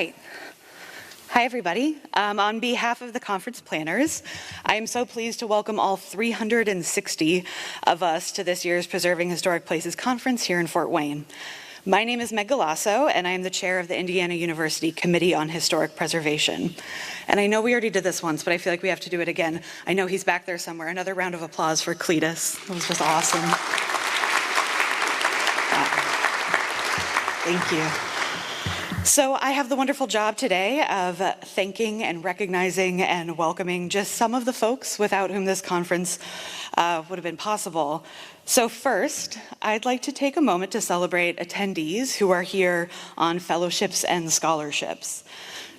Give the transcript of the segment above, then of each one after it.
right. Hi, everybody. On behalf of the conference planners, I am so pleased to welcome all 360 of us to this year's Preserving Historic Places Conference here in Fort Wayne. My name is Meg Galasso, and I am the chair of the Indiana University Committee on Historic Preservation. And I know we already did this once, but I feel like we have to do it again. I know he's back there somewhere. Another round of applause for Cletus. That was just awesome. Thank you. So I have the wonderful job today of thanking and recognizing and welcoming just some of the folks without whom this conference would have been possible. So first, I'd like to take a moment to celebrate attendees who are here on fellowships and scholarships.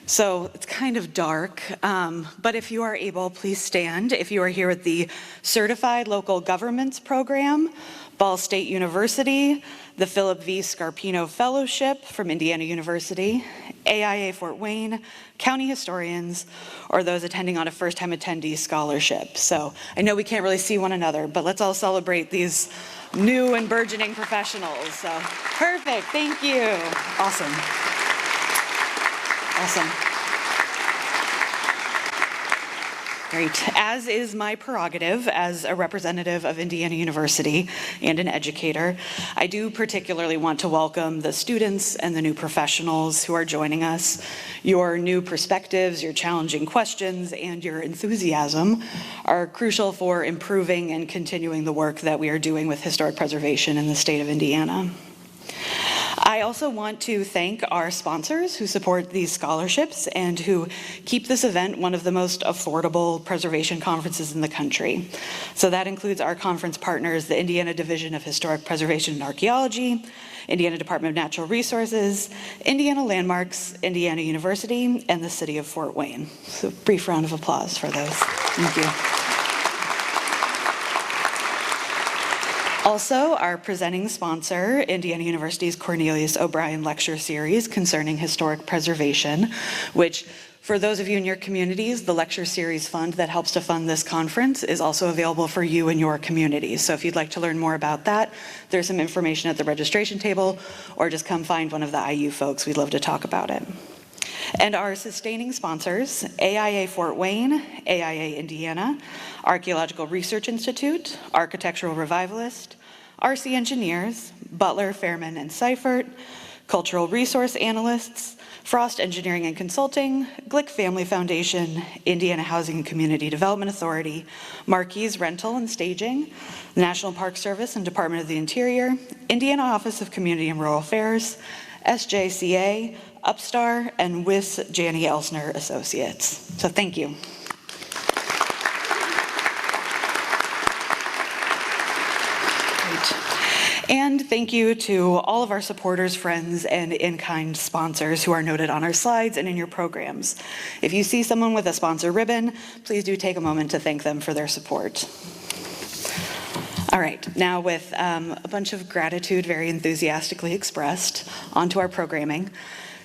So it's kind of dark, but if you are able, please stand. If you are here with the Certified Local Governments Program, Ball State University, the Philip V. Scarpino Fellowship from Indiana University, AIA Fort Wayne, county historians, or those attending on a first-time attendee scholarship. So I know we can't really see one another, but let's all celebrate these new and burgeoning professionals. So perfect, thank you. Awesome. Awesome. Great. As is my prerogative as a representative of Indiana University and an educator, I do particularly want to welcome the students and the new professionals who are joining us. Your new perspectives, your challenging questions, and your enthusiasm are crucial for improving and continuing the work that we are doing with historic preservation in the state of Indiana. I also want to thank our sponsors who support these scholarships and who keep this event one of the most affordable preservation conferences in the country. So that includes our conference partners, the Indiana Division of Historic Preservation and Archaeology, Indiana Department of Natural Resources, Indiana Landmarks, Indiana University, and the City of Fort Wayne. So a brief round of applause for those. Thank you. Also, our presenting sponsor, Indiana University's Cornelius O'Brien Lecture Series concerning historic preservation, which for those of you in your communities, the Lecture Series Fund that helps to fund this conference is also available for you and your communities. So if you'd like to learn more about that, there's some information at the registration table, or just come find one of the IU folks. We'd love to talk about it. And our sustaining sponsors, AIA Fort Wayne, AIA Indiana, Archaeological Research Institute, Architectural Revivalist, RC Engineers, Butler, Fairman, and Seifert, Cultural Resource Analysts, Frost Engineering and Consulting, Glick Family Foundation, Indiana Housing and Community Development Authority, Marquise Rental and Staging, the National Park Service and Department of the Interior, Indiana Office of Community and Rural Affairs, SJCA, Upstar, and WIS Janney Elsner Associates. So thank you. Great. And thank you to all of our supporters, friends, and in-kind sponsors who are noted on our slides and in your programs. If you see someone with a sponsor ribbon, please do take a moment to thank them for their support. All right, now with a bunch of gratitude very enthusiastically expressed, onto our programming.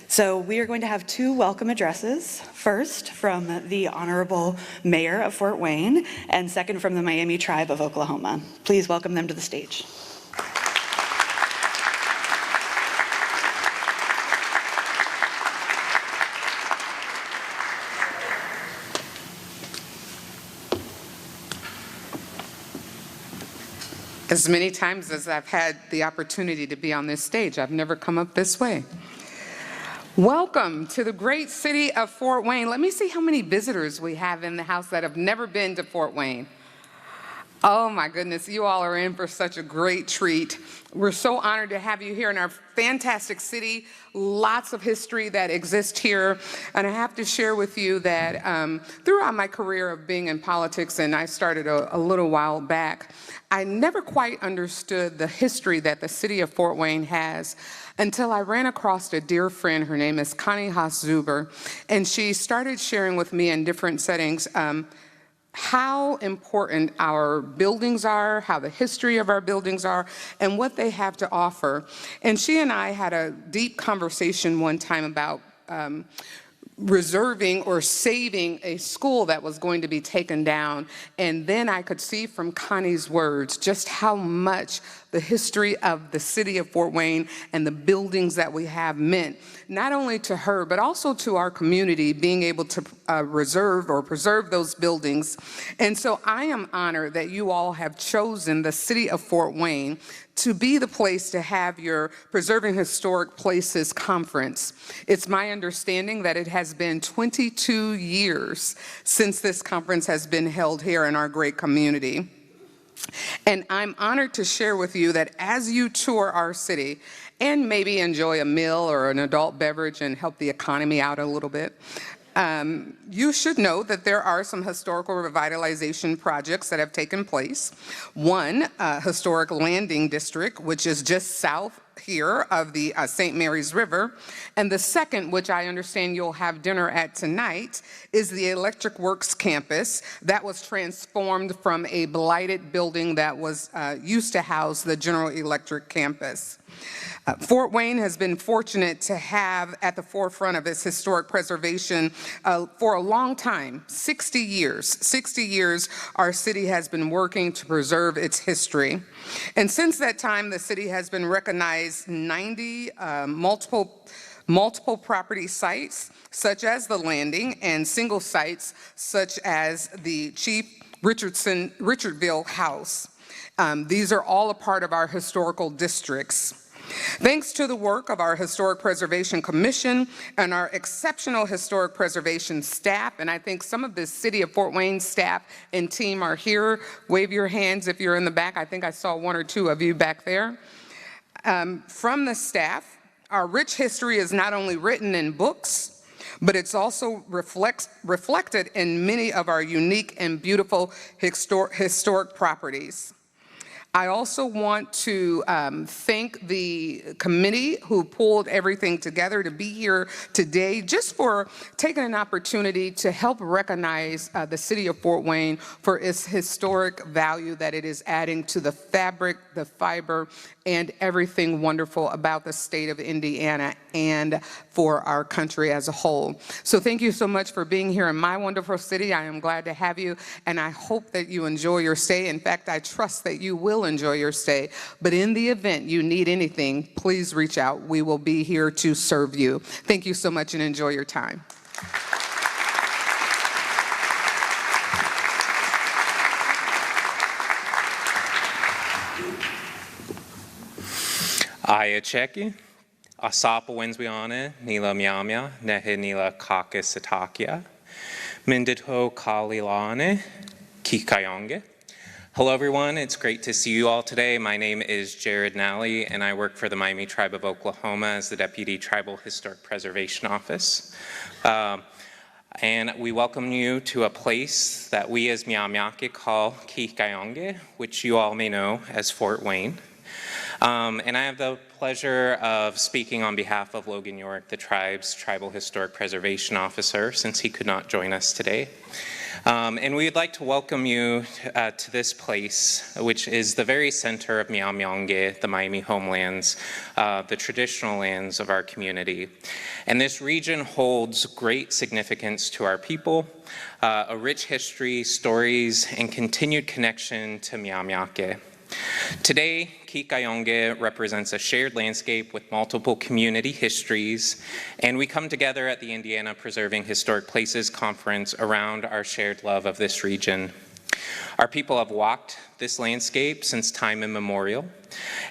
So we are going to have two welcome addresses, first from the Honorable Mayor of Fort Wayne, and second from the Miami Tribe of Oklahoma. Please welcome them to the stage. As many times as I've had the opportunity to be on this stage, I've never come up this way. Welcome to the great city of Fort Wayne. Let me see how many visitors we have in the house that have never been to Fort Wayne. Oh my goodness, you all are in for such a great treat. We're so honored to have you here in our fantastic city. Lots of history that exists here. And I have to share with you that throughout my career of being in politics, and I started a little while back, I never quite understood the history that the city of Fort Wayne has until I ran across a dear friend. Her name is Connie Haas-Zuber, and she started sharing with me in different settings how important our buildings are, how the history of our buildings are, and what they have to offer. And she and I had a deep conversation one time about reserving or saving a school that was going to be taken down. And then I could see from Connie's words just how much the history of the city of Fort Wayne and the buildings that we have meant, not only to her, but also to our community, being able to preserve those buildings. And so I am honored that you all have chosen the city of Fort Wayne to be the place to have your Preserving Historic Places conference. It's my understanding that it has been 22 years since this conference has been held here in our great community. And I'm honored to share with you that as you tour our city and maybe enjoy a meal or an adult beverage and help the economy out a little bit, you should know that there are some historical revitalization projects that have taken place. One, historic landing district, which is just south here of the St. Mary's River. And the second, which I understand you'll have dinner at tonight, is the Electric Works campus that was transformed from a blighted building that was used to house the General Electric campus. Fort Wayne has been fortunate to have at the forefront of its historic preservation for a long time, 60 years. 60 years our city has been working to preserve its history. And since that time, the city has been recognized 90 multiple property sites, such as the landing, and single sites, such as the Chief Richardville House. These are all a part of our historical districts. Thanks to the work of our Historic Preservation Commission and our exceptional historic preservation staff, and I think some of the City of Fort Wayne staff and team are here. Wave your hands if you're in the back. I think I saw one or two of you back there. From the staff, our rich history is not only written in books, but it's also reflected in many of our unique and beautiful historic properties. I also want to thank the committee who pulled everything together to be here today, just for taking an opportunity to help recognize the city of Fort Wayne for its historic value that it is adding to the fabric, the fiber, and everything wonderful about the state of Indiana and for our country as a whole. So thank you so much for being here in my wonderful city. I am glad to have you, and I hope that you enjoy your stay. In fact, I trust that you will enjoy your stay. But in the event you need anything, please reach out. We will be here to serve you. Thank you so much and enjoy your time. Ayacheki, Asapa Wenswiana, Nila Miamia, Nehe Nila Kakisatakia, Mindito Kalilane, Kikayonge. Hello everyone, it's great to see you all today. My name is Jared Nally and I work for the Miami Tribe of Oklahoma as the Deputy Tribal Historic Preservation Office. And we welcome you to a place that we as Miamiake call Kikayonge, which you all may know as Fort Wayne. And I have the pleasure of speaking on behalf of Logan York, the tribe's Tribal Historic Preservation Officer, since he could not join us today. And we'd like to welcome you to this place, which is the very center of Miamionge, the Miami homelands, the traditional lands of our community. And this region holds great significance to our people, a rich history, stories, and continued connection to Miamiake. Today, Kikayonge represents a shared landscape with multiple community histories, and we come together at the Indiana Preserving Historic Places Conference around our shared love of this region. Our people have walked this landscape since time immemorial,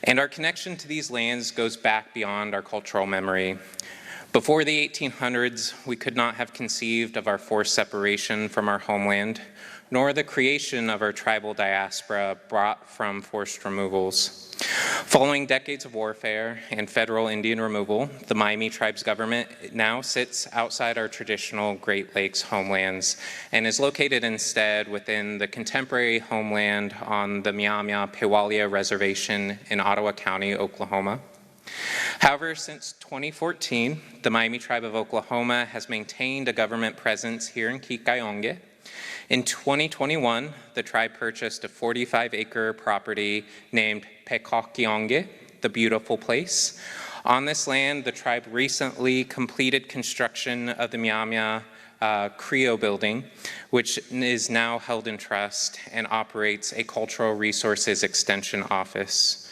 and our connection to these lands goes back beyond our cultural memory. Before the 1800s, we could not have conceived of our forced separation from our homeland, nor the creation of our tribal diaspora brought from forced removals. Following decades of warfare and federal Indian removal, the Miami tribe's government now sits outside our traditional Great Lakes homelands and is located instead within the contemporary homeland on the Miamia-Pewalia Reservation in Ottawa County, Oklahoma. However, since 2014, the Miami Tribe of Oklahoma has maintained a government presence here in Kikayonge. In 2021, the tribe purchased a 45-acre property named Pekakionge, the beautiful place. On this land, the tribe recently completed construction of the Miamia Creo building, which is now held in trust and operates a cultural resources extension office.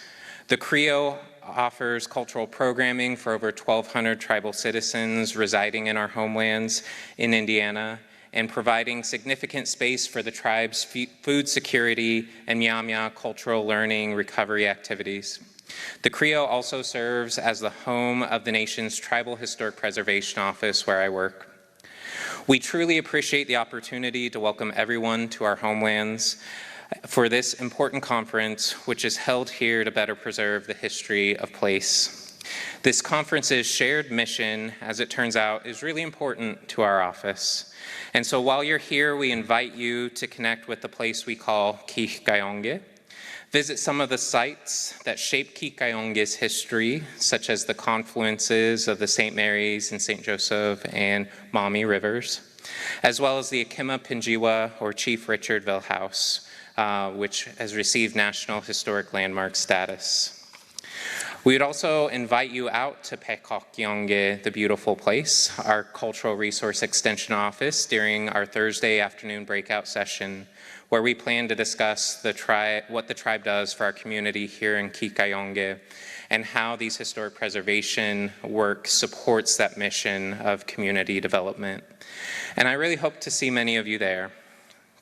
The CREO offers cultural programming for over 1,200 tribal citizens residing in our homelands in Indiana, and providing significant space for the tribe's food security and Mya cultural learning recovery activities. The CREO also serves as the home of the nation's Tribal Historic Preservation Office, where I work. We truly appreciate the opportunity to welcome everyone to our homelands for this important conference, which is held here to better preserve the history of place. This conference's shared mission, as it turns out, is really important to our office. And so while you're here, we invite you to connect with the place we call Kikayonge. Visit some of the sites that shape Kikayonge's history, such as the confluences of the St. Mary's and St. Joseph and Maumee rivers, as well as the Akima Pinjiwa or Chief Richardville House, which has received National Historic Landmark status. We would also invite you out to Pekokyonge, the beautiful place, our Cultural Resource Extension Office, during our Thursday afternoon breakout session, where we plan to discuss what the tribe does for our community here in Kikayonge and how these historic preservation work supports that mission of community development. And I really hope to see many of you there.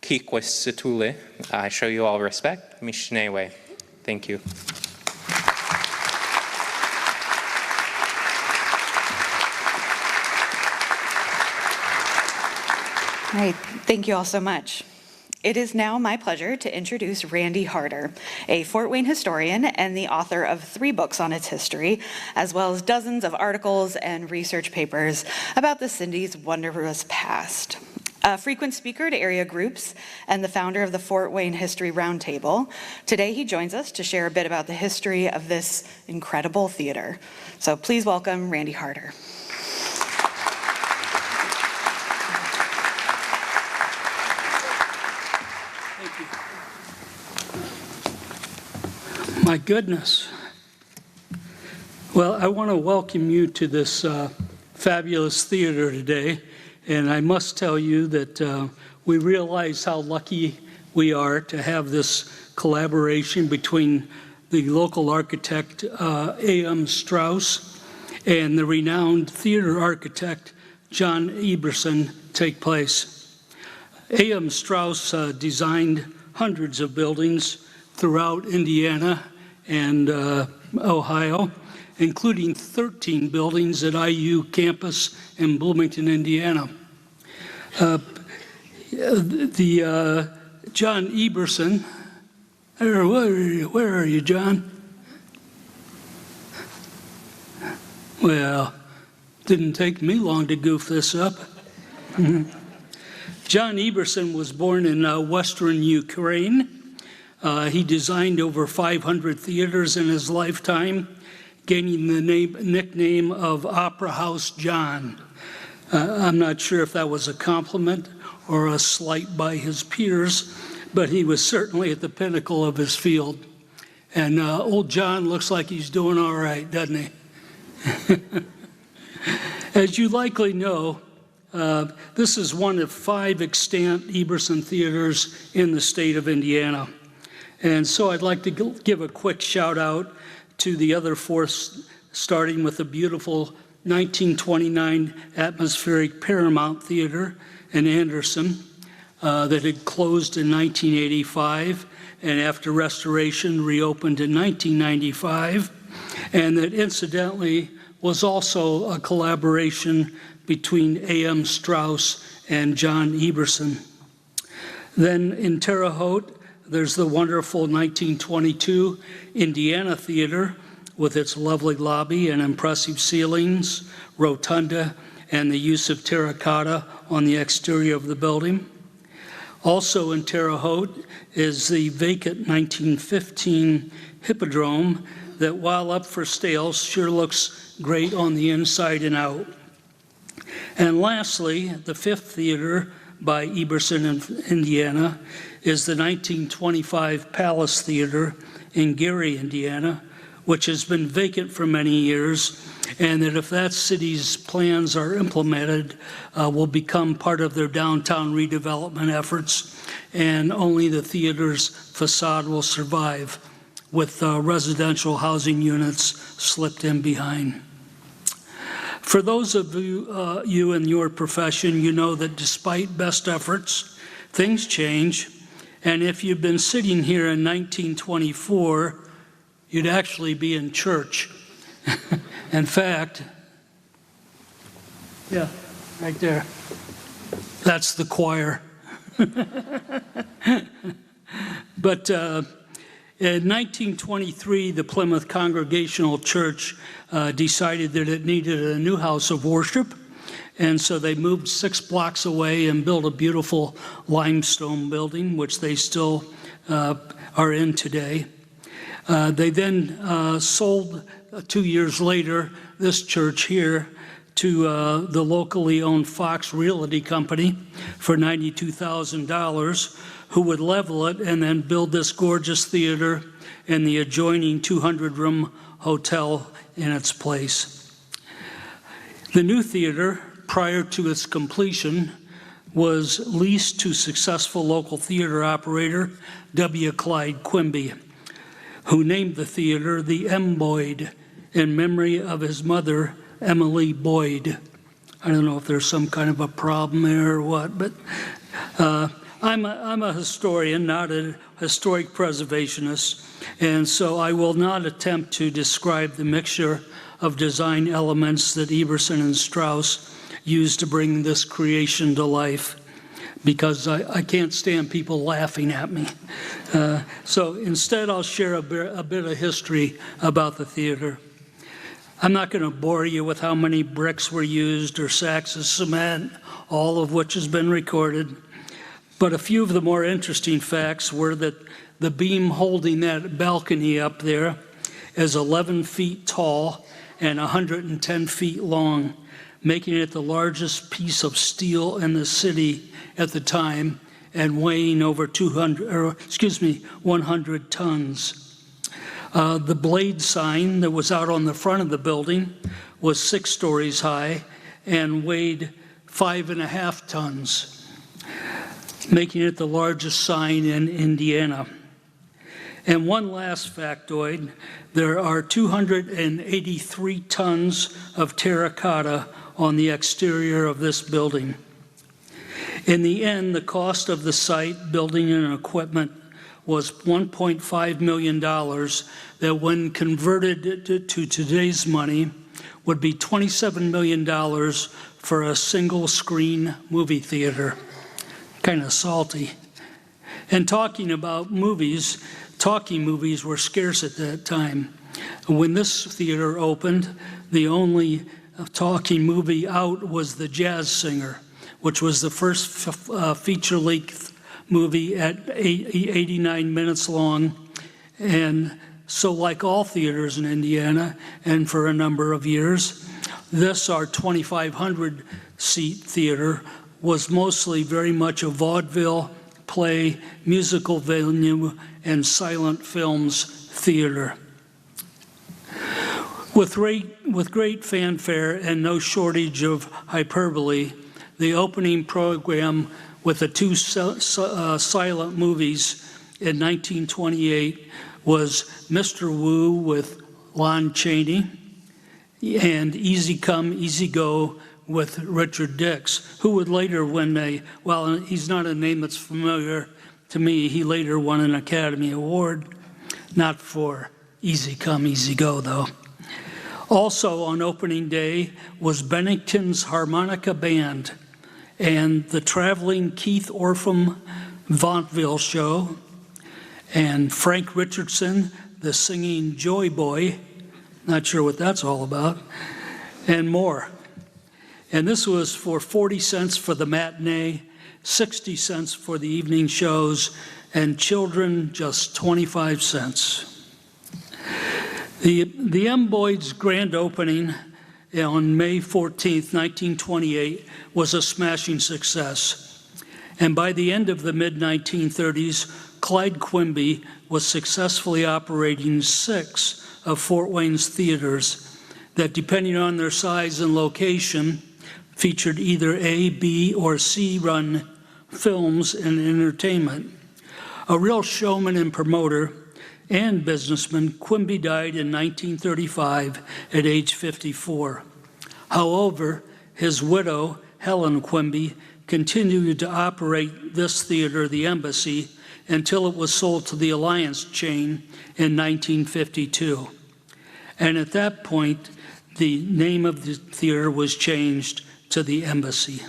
Kikwesitule, I show you all respect. Mishnewe. Thank you. All right, thank you all so much. It is now my pleasure to introduce Randy Harder, a Fort Wayne historian and the author of 3 books on its history, as well as dozens of articles and research papers about the Cindy's wondrous past. A frequent speaker to area groups and the founder of the Fort Wayne History Roundtable, today he joins us to share a bit about the history of this incredible theater. So please welcome Randy Harder. My goodness. Well, I want to welcome you to this fabulous theater today, and I must tell you that we realize how lucky we are to have this collaboration between the local architect A.M. Strauss and the renowned theater architect John Eberson take place. A.M. Strauss designed hundreds of buildings throughout Indiana and Ohio, including 13 buildings at IU campus in Bloomington, Indiana. John Eberson, where are you, John? Well, didn't take me long to goof this up. John Eberson was born in western Ukraine. He designed over 500 theaters in his lifetime, gaining the nickname of Opera House John. I'm not sure if that was a compliment or a slight by his peers, but he was certainly at the pinnacle of his field. And old John looks like he's doing all right, doesn't he? As you likely know, this is one of 5 extant Eberson theaters in the state of Indiana. And so I'd like to give a quick shout out to the other 4, starting with the beautiful 1929 atmospheric Paramount Theater in Anderson that had closed in 1985 and after restoration reopened in 1995, and that incidentally was also a collaboration between A.M. Strauss and John Eberson. Then in Terre Haute, there's the wonderful 1922 Indiana Theater with its lovely lobby and impressive ceilings, rotunda, and the use of terracotta on the exterior of the building. Also in Terre Haute is the vacant 1915 Hippodrome that, while up for sale, sure looks great on the inside and out. And lastly, the 5th theater by Eberson in Indiana is the 1925 Palace Theater in Gary, Indiana, which has been vacant for many years, and that if that city's plans are implemented, will become part of their downtown redevelopment efforts, and only the theater's facade will survive. with residential housing units slipped in behind. For those of you in your profession, you know that despite best efforts, things change. And if you've been sitting here in 1924, you'd actually be in church. In fact, yeah, right there. That's the choir. But in 1923, the Plymouth Congregational Church decided that it needed a new house of worship, and so they moved 6 blocks away and built a beautiful limestone building, which they still are in today. They then sold 2 years later this church here to the locally owned Fox Realty Company for $92,000, who would level it and then build this gorgeous theater and the adjoining 200-room hotel in its place. The new theater, prior to its completion, was leased to successful local theater operator W. Clyde Quimby, who named the theater the M. Boyd in memory of his mother, Emily Boyd. I don't know if there's some kind of a problem there or what, but I'm a historian, not a historic preservationist, and so I will not attempt to describe the mixture of design elements that Everson and Strauss used to bring this creation to life, because I can't stand people laughing at me. So instead, I'll share a bit of history about the theater. I'm not going to bore you with how many bricks were used or sacks of cement, all of which has been recorded. But a few of the more interesting facts were that the beam holding that balcony up there is 11 feet tall and 110 feet long, making it the largest piece of steel in the city at the time and weighing over 100 tons. The blade sign that was out on the front of the building was 6 stories high and weighed 5.5 tons, making it the largest sign in Indiana. And one last factoid, there are 283 tons of terracotta on the exterior of this building. In the end, the cost of the site, building and equipment was $1.5 million that when converted to today's money would be $27 million for a single screen movie theater. Kind of salty. And talking about movies, talking movies were scarce at that time. When this theater opened, the only talking movie out was The Jazz Singer, which was the first feature-length movie at 89 minutes long. And so like all theaters in Indiana, and for a number of years, this, our 2,500 seat theater, was mostly very much a vaudeville, play, musical venue, and silent films theater. With great fanfare and no shortage of hyperbole, the opening program with the 2 silent movies in 1928 was Mr. Wu with Lon Chaney and Easy Come, Easy Go with Richard Dix, who would later win well, he's not a name that's familiar to me, he later won an Academy Award, not for Easy Come, Easy Go though. Also on opening day was Bennington's Harmonica Band and the traveling Keith Orpham vaudeville show, and Frank Richardson, the singing Joy Boy, not sure what that's all about, and more. And this was for 40 cents for the matinee, 60 cents for the evening shows, and children just 25 cents. The M. Boyd's grand opening on May 14th, 1928 was a smashing success. And by the end of the mid-1930s, Clyde Quimby was successfully operating 6 of Fort Wayne's theaters that, depending on their size and location, featured either A, B, or C run films and entertainment. A real showman and promoter, and businessman, Quimby died in 1935 at age 54. However, his widow, Helen Quimby, continued to operate this theater, the Embassy, until it was sold to the Alliance chain in 1952. And at that point, the name of the theater was changed to the Embassy.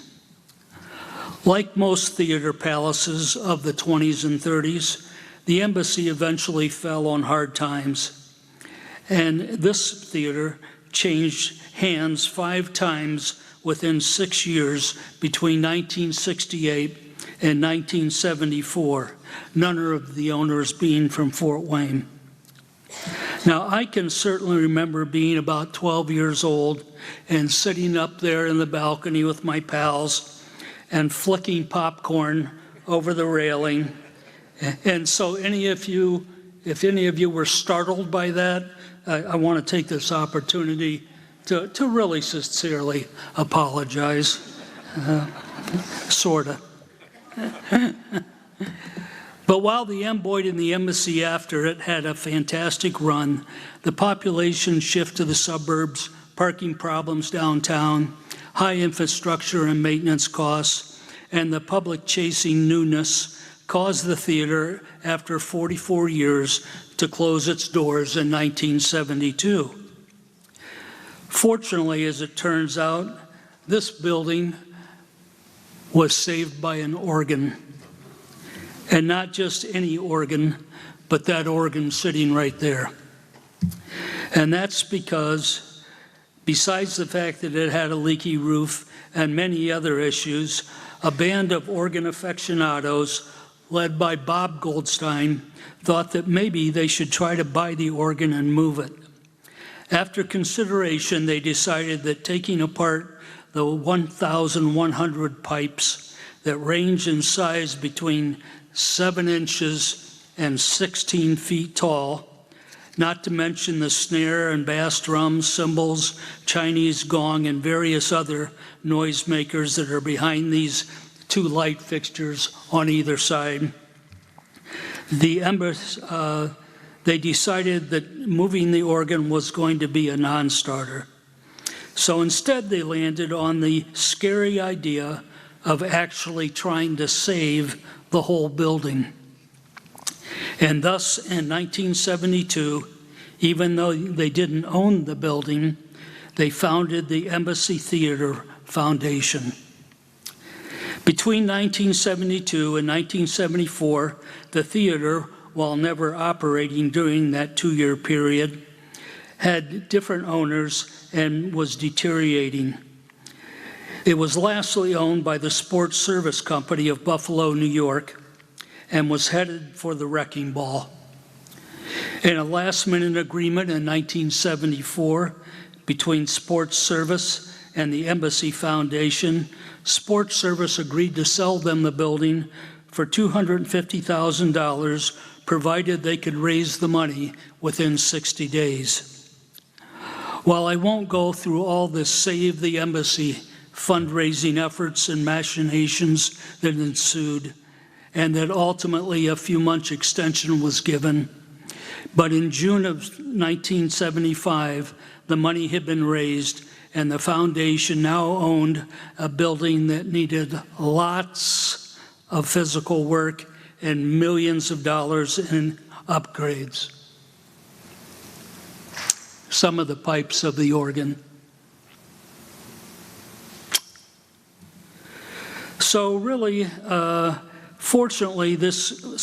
Like most theater palaces of the 20s and 30s, the Embassy eventually fell on hard times. And this theater changed hands 5 times within 6 years between 1968 and 1974, none of the owners being from Fort Wayne. Now, I can certainly remember being about 12 years old and sitting up there in the balcony with my pals and flicking popcorn over the railing. And so if any of you were startled by that, I want to take this opportunity to really sincerely apologize, sort of. But while the Boyd and the Embassy after it had a fantastic run, the population shift to the suburbs, parking problems downtown, high infrastructure and maintenance costs, and the public chasing newness caused the theater, after 44 years, to close its doors in 1972. Fortunately, as it turns out, this building was saved by an organ. And not just any organ, but that organ sitting right there. And that's because, besides the fact that it had a leaky roof and many other issues, a band of organ aficionados, led by Bob Goldstein, thought that maybe they should try to buy the organ and move it. After consideration, they decided that taking apart the 1,100 pipes that range in size between 7 inches and 16 feet tall, not to mention the snare and bass drums, cymbals, Chinese gong, and various other noisemakers that are behind these 2 light fixtures on either side. They decided that moving the organ was going to be a non-starter. So instead they landed on the scary idea of actually trying to save the whole building. And thus, in 1972, even though they didn't own the building, they founded the Embassy Theater Foundation. Between 1972 and 1974, the theater, while never operating during that 2-year period, had different owners and was deteriorating. It was lastly owned by the Sports Service Company of Buffalo, New York, and was headed for the wrecking ball. In a last-minute agreement in 1974 between Sports Service and the Embassy Foundation, Sports Service agreed to sell them the building for $250,000, provided they could raise the money within 60 days. While I won't go through all this Save the Embassy fundraising efforts and machinations that ensued, and that ultimately a few months extension was given, but in June of 1975, the money had been raised, and the foundation now owned a building that needed lots of physical work and millions of dollars in upgrades. Some of the pipes of the organ. So really, fortunately, this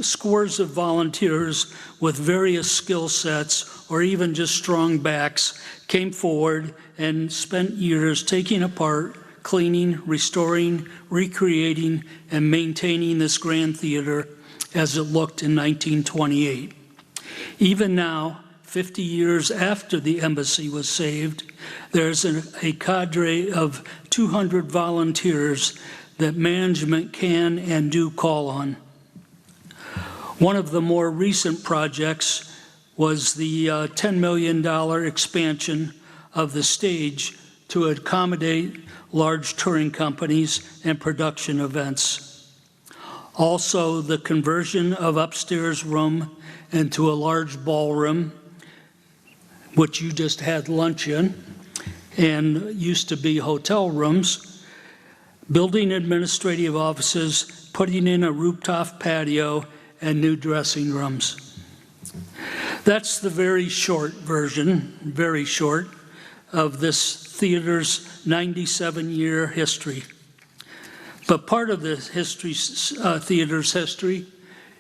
scores of volunteers with various skill sets, or even just strong backs, came forward and spent years taking apart, cleaning, restoring, recreating, and maintaining this grand theater as it looked in 1928. Even now, 50 years after the Embassy was saved, there's a cadre of 200 volunteers that management can and do call on. One of the more recent projects was the $10 million expansion of the stage to accommodate large touring companies and production events. Also, the conversion of upstairs room into a large ballroom, which you just had lunch in, and used to be hotel rooms, building administrative offices, putting in a rooftop patio, and new dressing rooms. That's the very short version, very short, of this theater's 97-year history. But part of the theater's history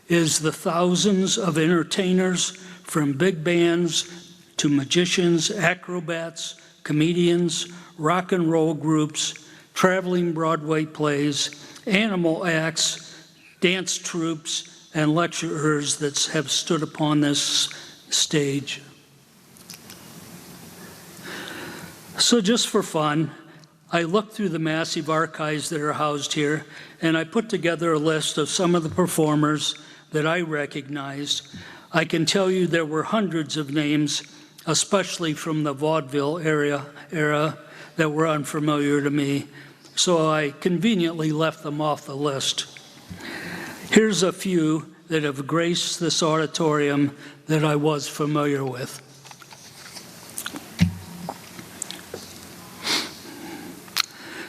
is the thousands of entertainers, from big bands to magicians, acrobats, comedians, rock and roll groups, traveling Broadway plays, animal acts, dance troupes, and lecturers that have stood upon this stage. So just for fun, I looked through the massive archives that are housed here, and I put together a list of some of the performers that I recognized. I can tell you there were hundreds of names, especially from the vaudeville era that were unfamiliar to me, so I conveniently left them off the list. Here's a few that have graced this auditorium that I was familiar with.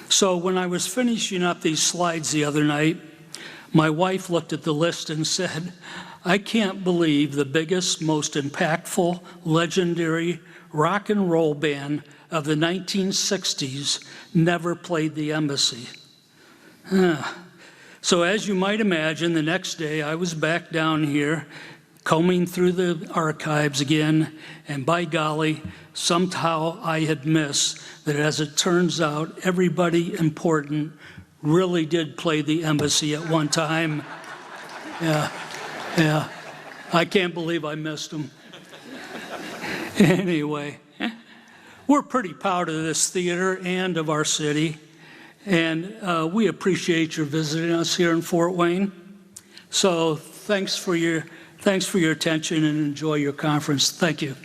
So when I was finishing up these slides the other night, my wife looked at the list and said, "I can't believe the biggest, most impactful, legendary rock and roll band of the 1960s never played the Embassy." So as you might imagine, the next day I was back down here combing through the archives again, and by golly, somehow I had missed that, as it turns out, everybody important really did play the Embassy at one time. Yeah, I can't believe I missed them. Anyway, we're pretty proud of this theater and of our city, and we appreciate your visiting us here in Fort Wayne. So thanks for your attention, and enjoy your conference. Thank you.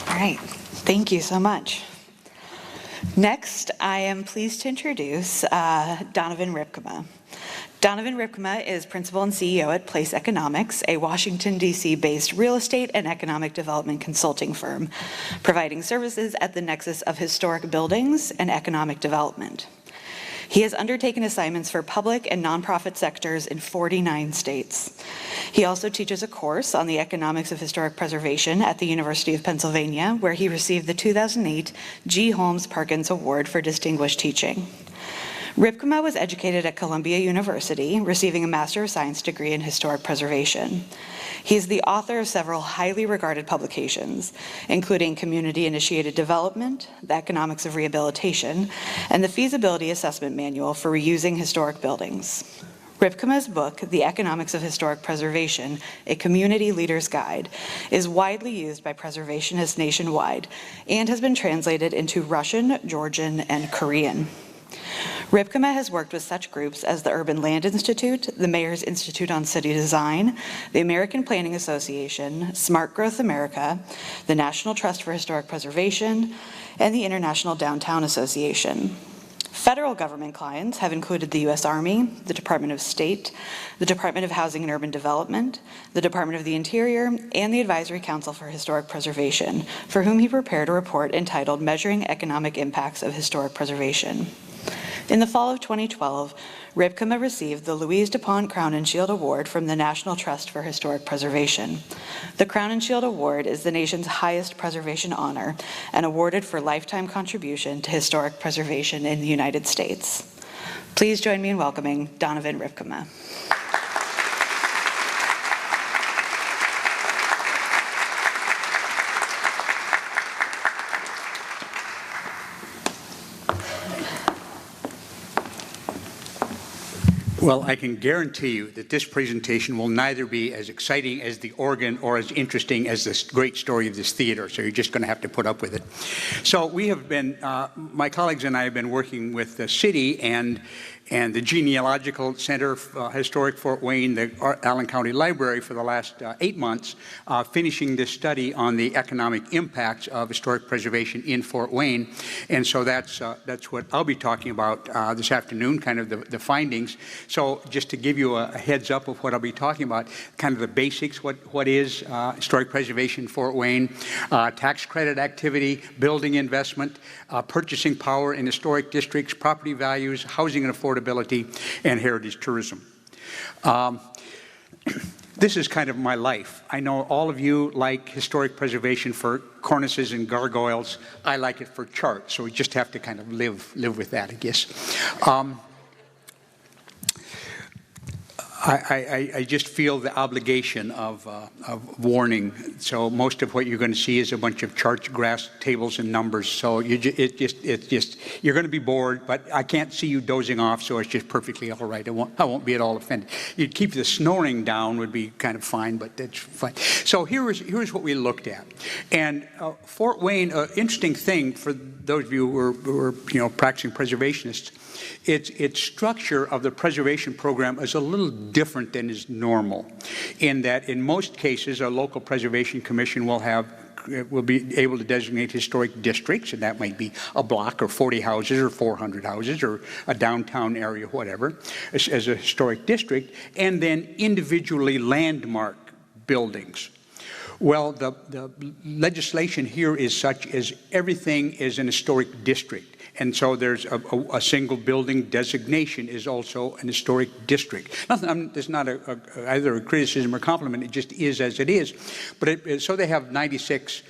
All right, thank you so much. Next, I am pleased to introduce Donovan Ripkema. Donovan Ripkema is principal and CEO at Place Economics, a Washington, D.C.-based real estate and economic development consulting firm, providing services at the nexus of historic buildings and economic development. He has undertaken assignments for public and nonprofit sectors in 49 states. He also teaches a course on the economics of historic preservation at the University of Pennsylvania, where he received the 2008 G. Holmes Perkins Award for Distinguished Teaching. Ripkema was educated at Columbia University, receiving a Master of Science degree in Historic Preservation. He is the author of several highly regarded publications, including Community-Initiated Development, The Economics of Rehabilitation, and the Feasibility Assessment Manual for Reusing Historic Buildings. Ripkema's book, The Economics of Historic Preservation, A Community Leader's Guide, is widely used by preservationists nationwide and has been translated into Russian, Georgian, and Korean. Ripkema has worked with such groups as the Urban Land Institute, the Mayor's Institute on City Design, the American Planning Association, Smart Growth America, the National Trust for Historic Preservation, and the International Downtown Association. Federal government clients have included the U.S. Army, the Department of State, the Department of Housing and Urban Development, the Department of the Interior, and the Advisory Council for Historic Preservation, for whom he prepared a report entitled Measuring Economic Impacts of Historic Preservation. In the fall of 2012, Ripkema received the Louise DuPont Crown and Shield Award from the National Trust for Historic Preservation. The Crown and Shield Award is the nation's highest preservation honor and awarded for lifetime contribution to historic preservation in the United States. Please join me in welcoming Donovan Ripkema. Well, I can guarantee you that this presentation will neither be as exciting as the organ or as interesting as this great story of this theater, so you're just going to have to put up with it. So we have been, my colleagues and I have been working with the city and the Genealogical Center, Historic Fort Wayne, the Allen County Library for the last 8 months, finishing this study on the economic impacts of historic preservation in Fort Wayne. And so that's what I'll be talking about this afternoon, kind of the findings. So just to give you a heads up of what I'll be talking about, kind of the basics, what is historic preservation in Fort Wayne, tax credit activity, building investment, purchasing power in historic districts, property values, housing and affordability, and heritage tourism. This is kind of my life. I know all of you like historic preservation for cornices and gargoyles. I like it for charts, so we just have to kind of live with that, I guess. I just feel the obligation of warning. So most of what you're going to see is a bunch of charts, graphs, tables, and numbers. So you're going to be bored, but I can't see you dozing off, so it's just perfectly all right. I won't be at all offended. You'd keep the snoring down would be kind of fine, but that's fine. So here's what we looked at. And Fort Wayne, interesting thing for those of you who are practicing preservationists, its structure of the preservation program is a little different than is normal, in that in most cases a local preservation commission will be able to designate historic districts, and that might be a block or 40 houses or 400 houses or a downtown area, whatever, as a historic district, and then individually landmark buildings. Well, the legislation here is such as everything is an historic district. And so there's a single building designation is also an historic district. It's not either a criticism or compliment, it just is as it is. But so they have 96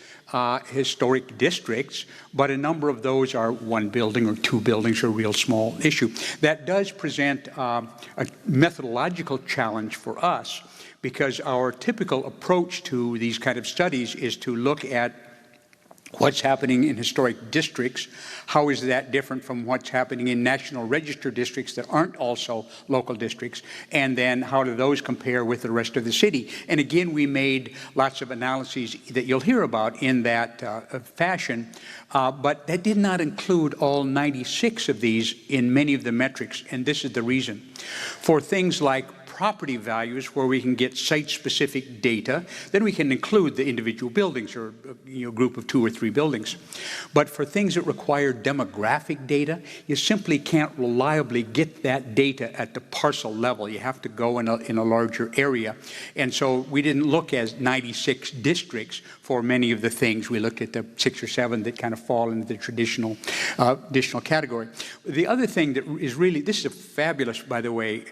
historic districts, but a number of those are one building or two buildings, or a real small issue. That does present a methodological challenge for us, because our typical approach to these kind of studies is to look at what's happening in historic districts, how is that different from what's happening in National Register districts that aren't also local districts, and then how do those compare with the rest of the city. And again, we made lots of analyses that you'll hear about in that fashion, but that did not include all 96 of these in many of the metrics, and this is the reason. For things like property values, where we can get site-specific data, then we can include the individual buildings, or group of 2 or 3 buildings. But for things that require demographic data, you simply can't reliably get that data at the parcel level. You have to go in a larger area. And so we didn't look at 96 districts for many of the things. We looked at the 6 or 7 that kind of fall into the traditional category. The other thing that is really, this is a fabulous, by the way,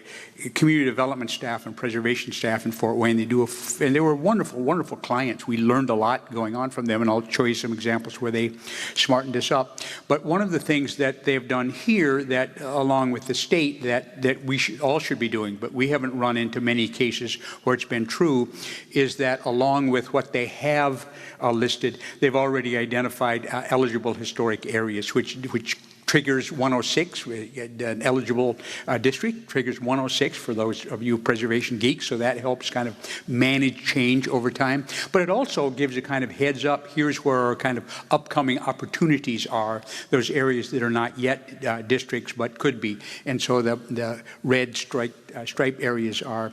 community development staff and preservation staff in Fort Wayne. And they were wonderful, wonderful clients. We learned a lot going on from them, and I'll show you some examples where they smartened us up. But one of the things that they've done here, that along with the state, that we all should be doing, but we haven't run into many cases where it's been true, is that along with what they have listed, they've already identified eligible historic areas, which triggers 106, an eligible district, triggers 106 for those of you preservation geeks, so that helps kind of manage change over time. But it also gives a kind of heads up, here's where our kind of upcoming opportunities are, those areas that are not yet districts but could be. And so the red stripe areas are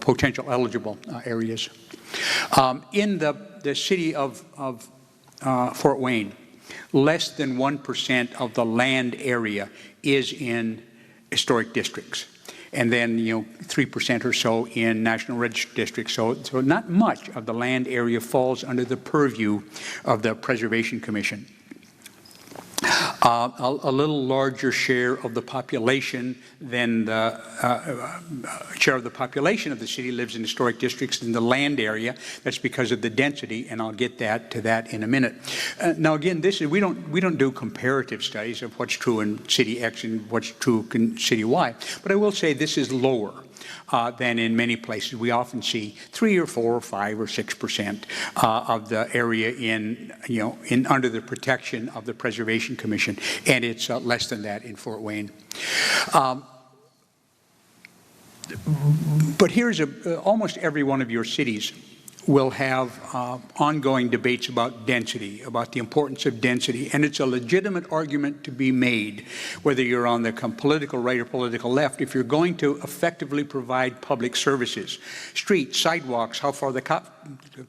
potential eligible areas. In the city of Fort Wayne, less than 1% of the land area is in historic districts. And then, 3% or so in National Register districts. So not much of the land area falls under the purview of the Preservation Commission. A little larger share of the population than the share of the population of the city lives in historic districts in the land area. That's because of the density, and I'll get to that in a minute. Now, again, we don't do comparative studies of what's true in city X and what's true in city Y, but I will say this is lower than in many places. We often see 3 or 4 or 5 or 6% of the area in under the protection of the Preservation Commission, and it's less than that in Fort Wayne. But here's almost every one of your cities will have ongoing debates about density, about the importance of density, and it's a legitimate argument to be made, whether you're on the political right or political left, if you're going to effectively provide public services, streets, sidewalks, how far the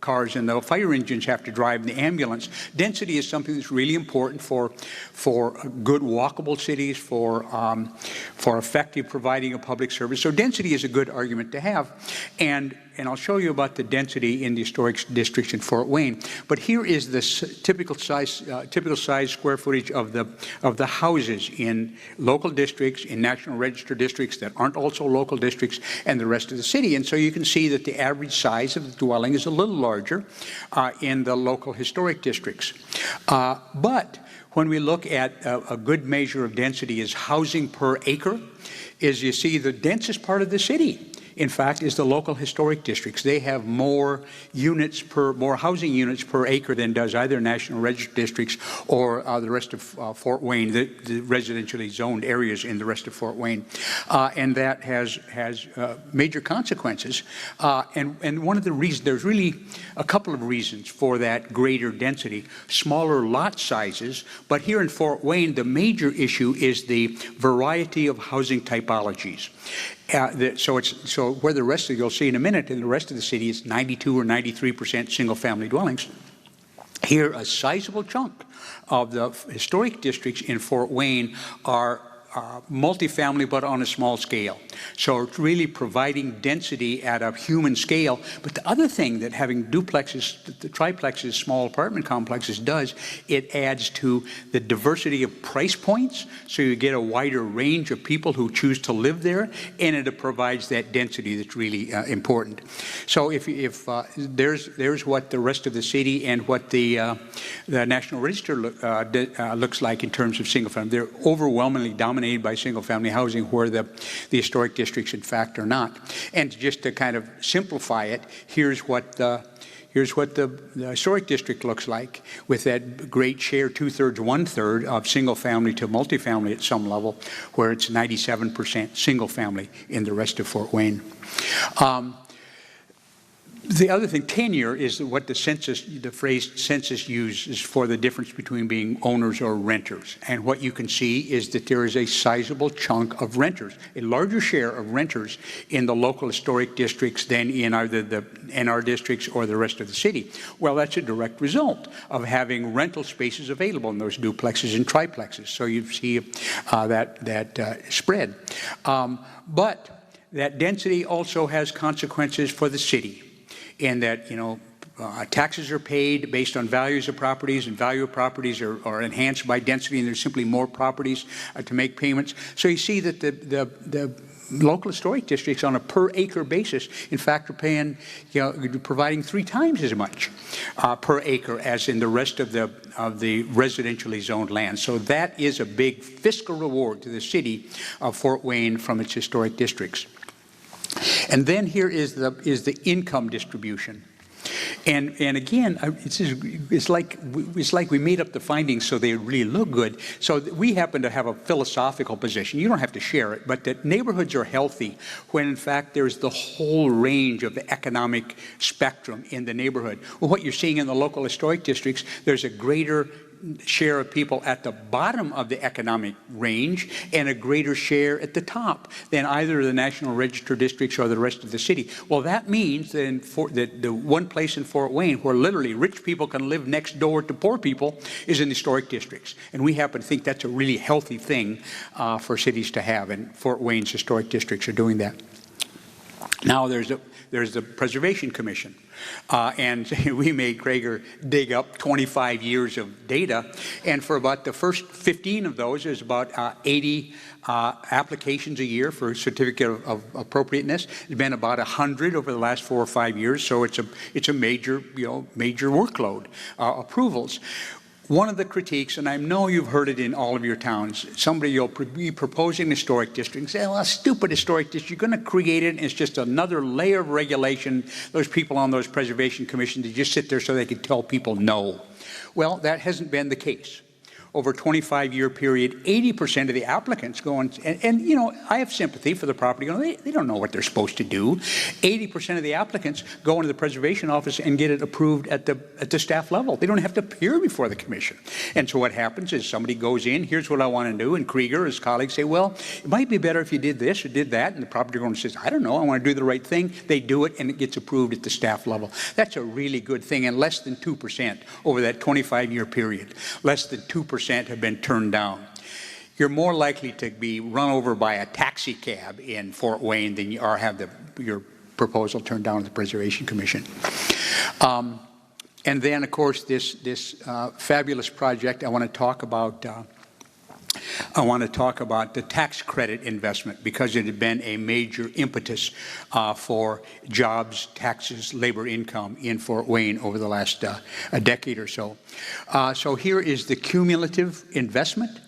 cars and the fire engines have to drive, and the ambulance. Density is something that's really important for good walkable cities, for effective providing of public service. So density is a good argument to have, and I'll show you about the density in the historic districts in Fort Wayne. But here is the typical size square footage of the houses in local districts, in National Register districts that aren't also local districts, and the rest of the city. And so you can see that the average size of the dwelling is a little larger in the local historic districts. But when we look at a good measure of density is housing per acre, is you see the densest part of the city, in fact, is the local historic districts. They have more housing units per acre than does either National Register districts or the rest of Fort Wayne, the residentially zoned areas in the rest of Fort Wayne. And that has major consequences. And one of the reasons, there's really a couple of reasons for that greater density. Smaller lot sizes, but here in Fort Wayne, the major issue is the variety of housing typologies. So where the rest of, you'll see in a minute, in the rest of the city is 92 or 93% single-family dwellings. Here, a sizable chunk of the historic districts in Fort Wayne are multifamily, but on a small scale. So it's really providing density at a human scale. But the other thing that having duplexes, the triplexes, small apartment complexes does, it adds to the diversity of price points. So you get a wider range of people who choose to live there, and it provides that density that's really important. So if there's what the rest of the city and what the National Register looks like in terms of single family. They're overwhelmingly dominated by single-family housing, where the historic districts, in fact, are not. And just to kind of simplify it, here's what the historic district looks like, with that great share, 2/3, 1/3 of single-family to multifamily at some level, where it's 97% single-family in the rest of Fort Wayne. The other thing, tenure, is what the phrase census uses for the difference between being owners or renters. And what you can see is that there is a sizable chunk of renters, a larger share of renters in the local historic districts than in either the NR districts or the rest of the city. Well, that's a direct result of having rental spaces available in those duplexes and triplexes. So you see that spread. But that density also has consequences for the city, in that, taxes are paid based on values of properties, and value of properties are enhanced by density, and there's simply more properties to make payments. So you see that the local historic districts, on a per acre basis, in fact, are paying, providing 3 times as much per acre as in the rest of the residentially zoned land. So that is a big fiscal reward to the city of Fort Wayne from its historic districts. And then here is the income distribution. And again, it's like we made up the findings so they really look good. So we happen to have a philosophical position. You don't have to share it, but that neighborhoods are healthy when, in fact, there's the whole range of the economic spectrum in the neighborhood. Well, what you're seeing in the local historic districts, there's a greater share of people at the bottom of the economic range and a greater share at the top than either the National Register districts or the rest of the city. Well, that means that the one place in Fort Wayne where literally rich people can live next door to poor people is in the historic districts. And we happen to think that's a really healthy thing for cities to have, and Fort Wayne's historic districts are doing that. Now there's the Preservation Commission. And we made Krager dig up 25 years of data, and for about the first 15 of those, there's about 80 applications a year for a certificate of appropriateness. There's been about 100 over the last 4 or 5 years, so it's a major workload, approvals. One of the critiques, and I know you've heard it in all of your towns, somebody will be proposing an historic district and say, well, a stupid historic district, you're going to create it, and it's just another layer of regulation. Those people on those preservation commissions, they just sit there so they can tell people no. Well, that hasn't been the case. over a 25-year period, 80% of the applicants go and you know, I have sympathy for the property owner. They don't know what they're supposed to do. 80% of the applicants go into the preservation office and get it approved at the staff level. They don't have to appear before the commission. And so what happens is somebody goes in, here's what I want to do, and Krieger, his colleagues, say, well, it might be better if you did this or did that, and the property owner says, I don't know, I want to do the right thing. They do it, and it gets approved at the staff level. That's a really good thing, and less than 2% over that 25-year period. Less than 2% have been turned down. You're more likely to be run over by a taxi cab in Fort Wayne than you are have your proposal turned down at the Preservation Commission. And then, of course, this fabulous project, I want to talk about the tax credit investment, because it had been a major impetus for jobs, taxes, labor income in Fort Wayne over the last a decade or so. So here is the cumulative investment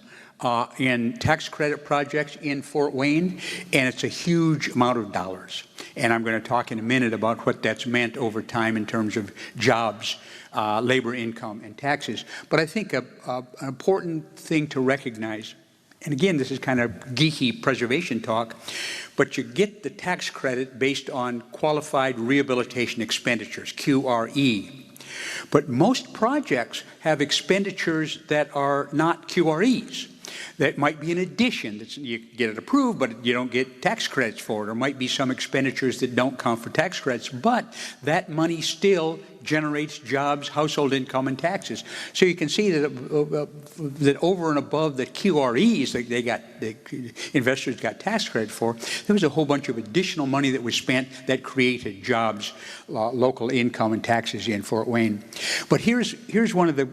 in tax credit projects in Fort Wayne, and it's a huge amount of dollars. And I'm going to talk in a minute about what that's meant over time in terms of jobs, labor income, and taxes. But I think an important thing to recognize, and again, this is kind of geeky preservation talk, but you get the tax credit based on qualified rehabilitation expenditures, QRE. But most projects have expenditures that are not QREs. That might be an addition. You get it approved, but you don't get tax credits for it. Or might be some expenditures that don't count for tax credits, but that money still generates jobs, household income, and taxes. So you can see that over and above the QREs that the investors got tax credit for, there was a whole bunch of additional money that was spent that created jobs, local income, and taxes in Fort Wayne. But here's one of the,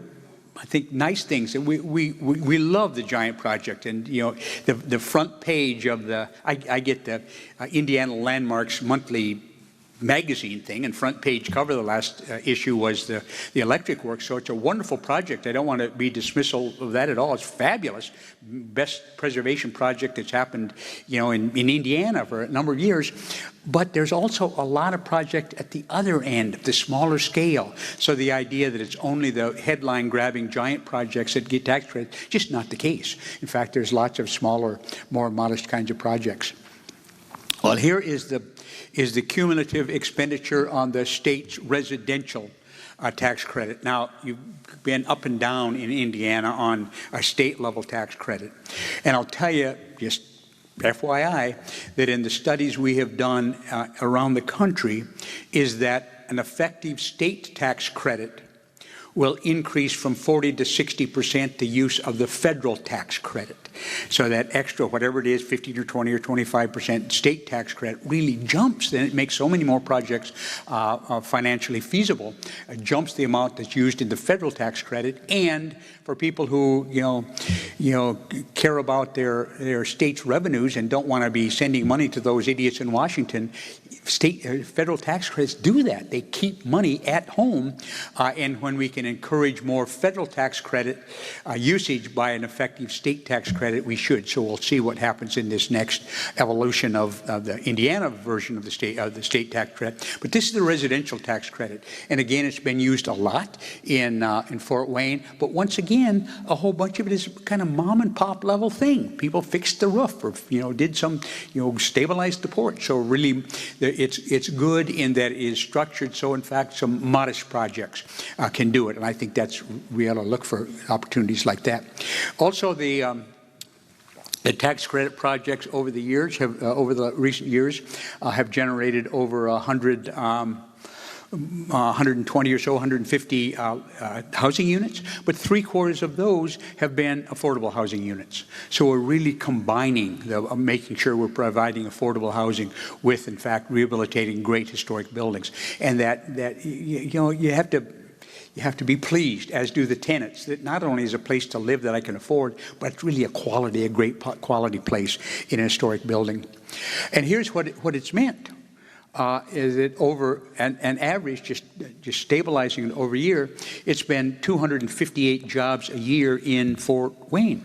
I think, nice things, and we love the Giant Project, and you know, the front page of I get the Indiana Landmarks monthly magazine thing, and front page cover the last issue was the electric work. So it's a wonderful project. I don't want to be dismissal of that at all. It's fabulous. Best preservation project that's happened, you know, in Indiana for a number of years. But there's also a lot of projects at the other end, the smaller scale. So the idea that it's only the headline-grabbing giant projects that get tax credit, just not the case. In fact, there's lots of smaller, more modest kinds of projects. Well, here is the cumulative expenditure on the state's residential tax credit. Now, you've been up and down in Indiana on a state-level tax credit. And I'll tell you, just FYI, that in the studies we have done around the country, is that an effective state tax credit will increase from 40 to 60% the use of the federal tax credit. So that extra, whatever it is, 15 or 20 or 25% state tax credit really jumps. Then it makes so many more projects financially feasible. It jumps the amount that's used in the federal tax credit. And for people who care about their state's revenues and don't want to be sending money to those idiots in Washington, federal tax credits do that. They keep money at home, and when we can encourage more federal tax credit usage by an effective state tax credit, we should. So we'll see what happens in this next evolution of the Indiana version of the state tax credit. But this is the residential tax credit, and again, it's been used a lot in Fort Wayne. But once again, a whole bunch of it is kind of mom and pop level thing. People fixed the roof, or did some stabilized the porch. So really, it's good in that it is structured so, in fact, some modest projects can do it. And I think we ought to look for opportunities like that. Also, the tax credit projects over the years over the recent years have generated over 120 or so, 150 housing units, but 3/4 of those have been affordable housing units. So we're really combining making sure we're providing affordable housing with, in fact, rehabilitating great historic buildings, and that you have to be pleased, as do the tenants, that not only is a place to live that I can afford, but it's really a great quality place in a historic building. And here's what it's meant. Is it over an average, just stabilizing it over a year, it's been 258 jobs a year in Fort Wayne.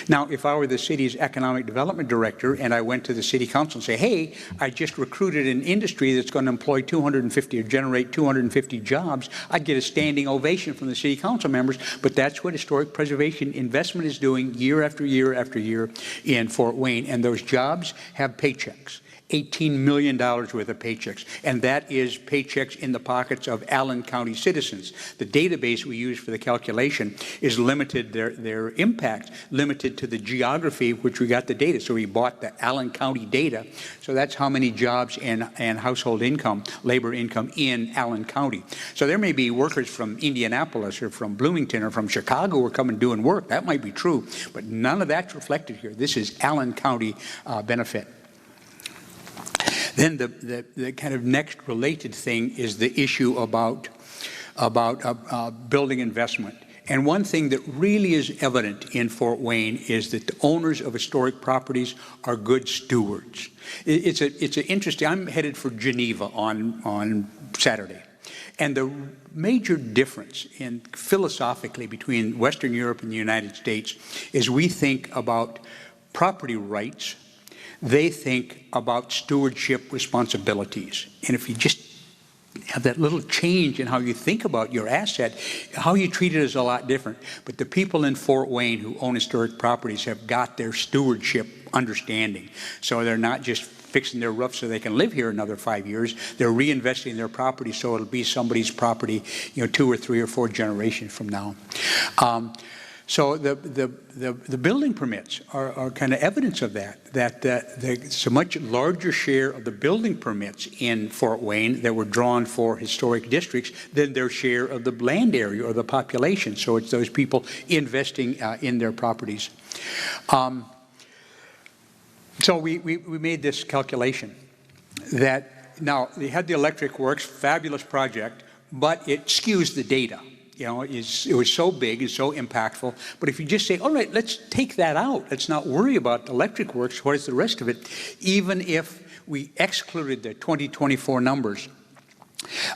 Now, if I were the city's economic development director and I went to the city council and say, hey, I just recruited an industry that's going to employ 250 or generate 250 jobs, I'd get a standing ovation from the city council members. But that's what historic preservation investment is doing year after year after year in Fort Wayne. And those jobs have paychecks. $18 million worth of paychecks, and that is paychecks in the pockets of Allen County citizens. The database we use for the calculation is limited, their impact, limited to the geography which we got the data. So we bought the Allen County data. So that's how many jobs and household income, labor income in Allen County. So there may be workers from Indianapolis or from Bloomington or from Chicago who are coming doing work. That might be true, but none of that's reflected here. This is Allen County benefit. Then the kind of next related thing is the issue about building investment. And one thing that really is evident in Fort Wayne is that the owners of historic properties are good stewards. It's an interesting, I'm headed for Geneva on Saturday. And the major difference philosophically between Western Europe and the United States is we think about property rights. They think about stewardship responsibilities. And if you just have that little change in how you think about your asset, how you treat it is a lot different. But the people in Fort Wayne who own historic properties have got their stewardship understanding. So they're not just fixing their roof so they can live here another 5 years. They're reinvesting their property so it'll be somebody's property, 2 or 3 or 4 generations from now. So the building permits are kind of evidence of that there's a much larger share of the building permits in Fort Wayne that were drawn for historic districts than their share of the land area or the population. So it's those people investing in their properties. So we made this calculation that now they had the electric works, fabulous project, but it skews the data. It was so big and so impactful. But if you just say, all right, let's take that out. Let's not worry about electric works. What is the rest of it? Even if we excluded the 2024 numbers,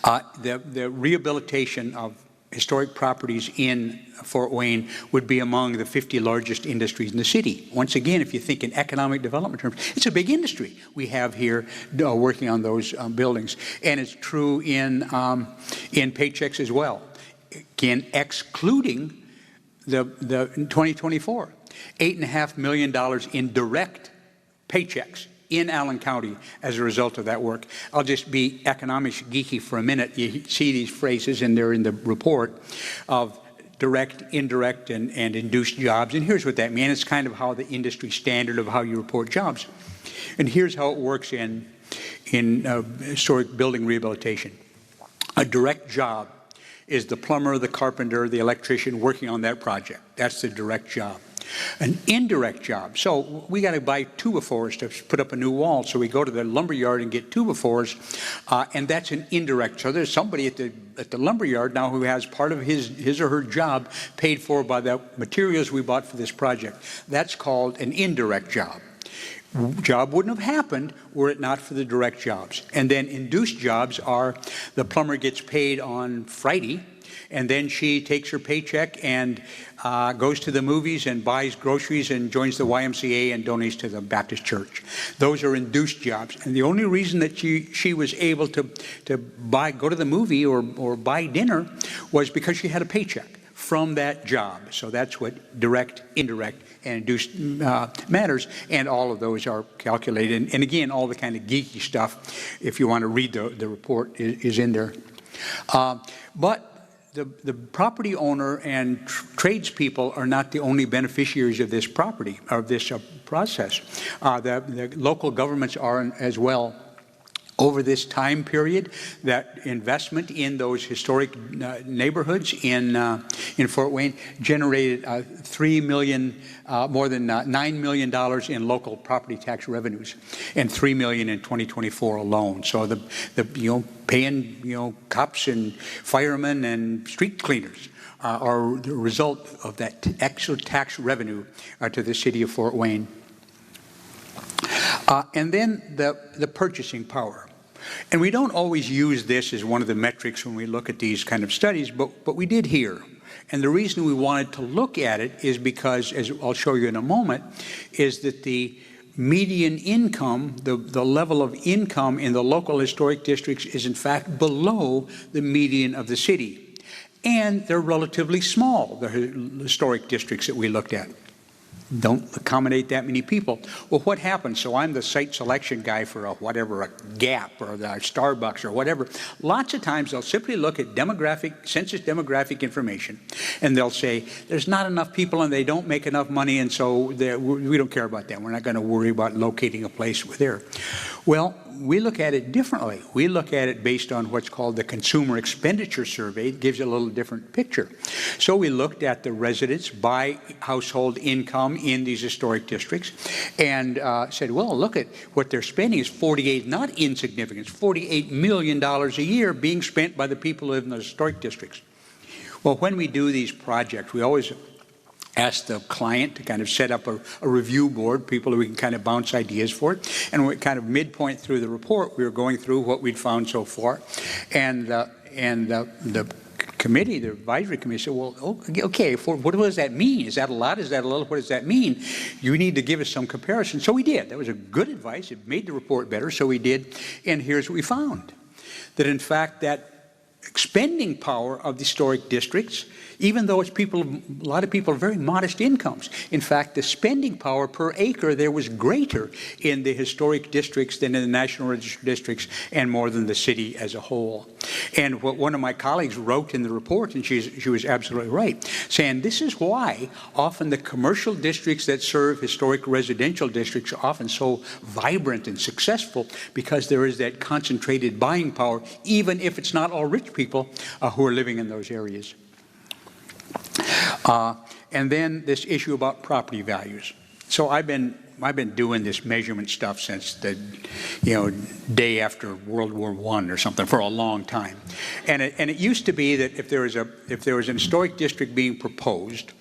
the rehabilitation of historic properties in Fort Wayne would be among the 50 largest industries in the city. Once again, if you think in economic development terms, it's a big industry we have here working on those buildings. And it's true in paychecks as well. Again, excluding the 2024, $8.5 million in direct paychecks in Allen County as a result of that work. I'll just be economics geeky for a minute. You see these phrases, and they're in the report, of direct, indirect, and induced jobs. And here's what that means. It's kind of how the industry standard of how you report jobs. And here's how it works in historic building rehabilitation. A direct job is the plumber, the carpenter, the electrician working on that project. That's the direct job. An indirect job. So we got to buy two-by-fours to put up a new wall. So we go to the lumber yard and get two-by-fours, and that's an indirect. So there's somebody at the lumber yard now who has part of his or her job paid for by the materials we bought for this project. That's called an indirect job. Job wouldn't have happened were it not for the direct jobs. And then induced jobs are the plumber gets paid on Friday, and then she takes her paycheck and goes to the movies and buys groceries and joins the YMCA and donates to the Baptist church. Those are induced jobs. And the only reason that she was able to go to the movie or buy dinner was because she had a paycheck from that job. So that's what direct, indirect, and induced matters, and all of those are calculated. And again, all the kind of geeky stuff, if you want to read the report, is in there. But the property owner and tradespeople are not the only beneficiaries of this property, of this process. The local governments are as well. Over this time period, that investment in those historic neighborhoods in Fort Wayne generated more than $9 million in local property tax revenues, and $3 million in 2024 alone. So paying cops and firemen and street cleaners are the result of that extra tax revenue to the city of Fort Wayne. And then the purchasing power. And we don't always use this as one of the metrics when we look at these kind of studies, but we did here. And the reason we wanted to look at it is because, as I'll show you in a moment, is that the median income, the level of income in the local historic districts is in fact below the median of the city. And they're relatively small, the historic districts that we looked at. Don't accommodate that many people. Well, what happens? So I'm the site selection guy for a Gap or the Starbucks or whatever. Lots of times they'll simply look at census demographic information, and they'll say, there's not enough people and they don't make enough money, and so we don't care about that. We're not going to worry about locating a place there. Well, we look at it differently. We look at it based on what's called the Consumer Expenditure Survey. It gives you a little different picture. So we looked at the residents by household income in these historic districts and said, well, look at what they're spending is not insignificant, it's $48 million a year being spent by the people who live in the historic districts. Well, when we do these projects, we always ask the client to kind of set up a review board, people who we can kind of bounce ideas for. And we're kind of midpoint through the report, we were going through what we'd found so far. And the committee, the advisory committee said, well, okay, what does that mean? Is that a lot? Is that a little? What does that mean? You need to give us some comparison. So we did. That was a good advice. It made the report better, so we did. And here's what we found. That in fact, that spending power of the historic districts, even though it's a lot of people have very modest incomes. In fact, the spending power per acre there was greater in the historic districts than in the National Register districts, and more than the city as a whole. And what one of my colleagues wrote in the report, and she was absolutely right, saying this is why often the commercial districts that serve historic residential districts are often so vibrant and successful, because there is that concentrated buying power, even if it's not all rich people who are living in those areas. And then this issue about property values. So I've been doing this measurement stuff since the day after World War I or something for a long time. And it used to be that if there was an historic district being proposed,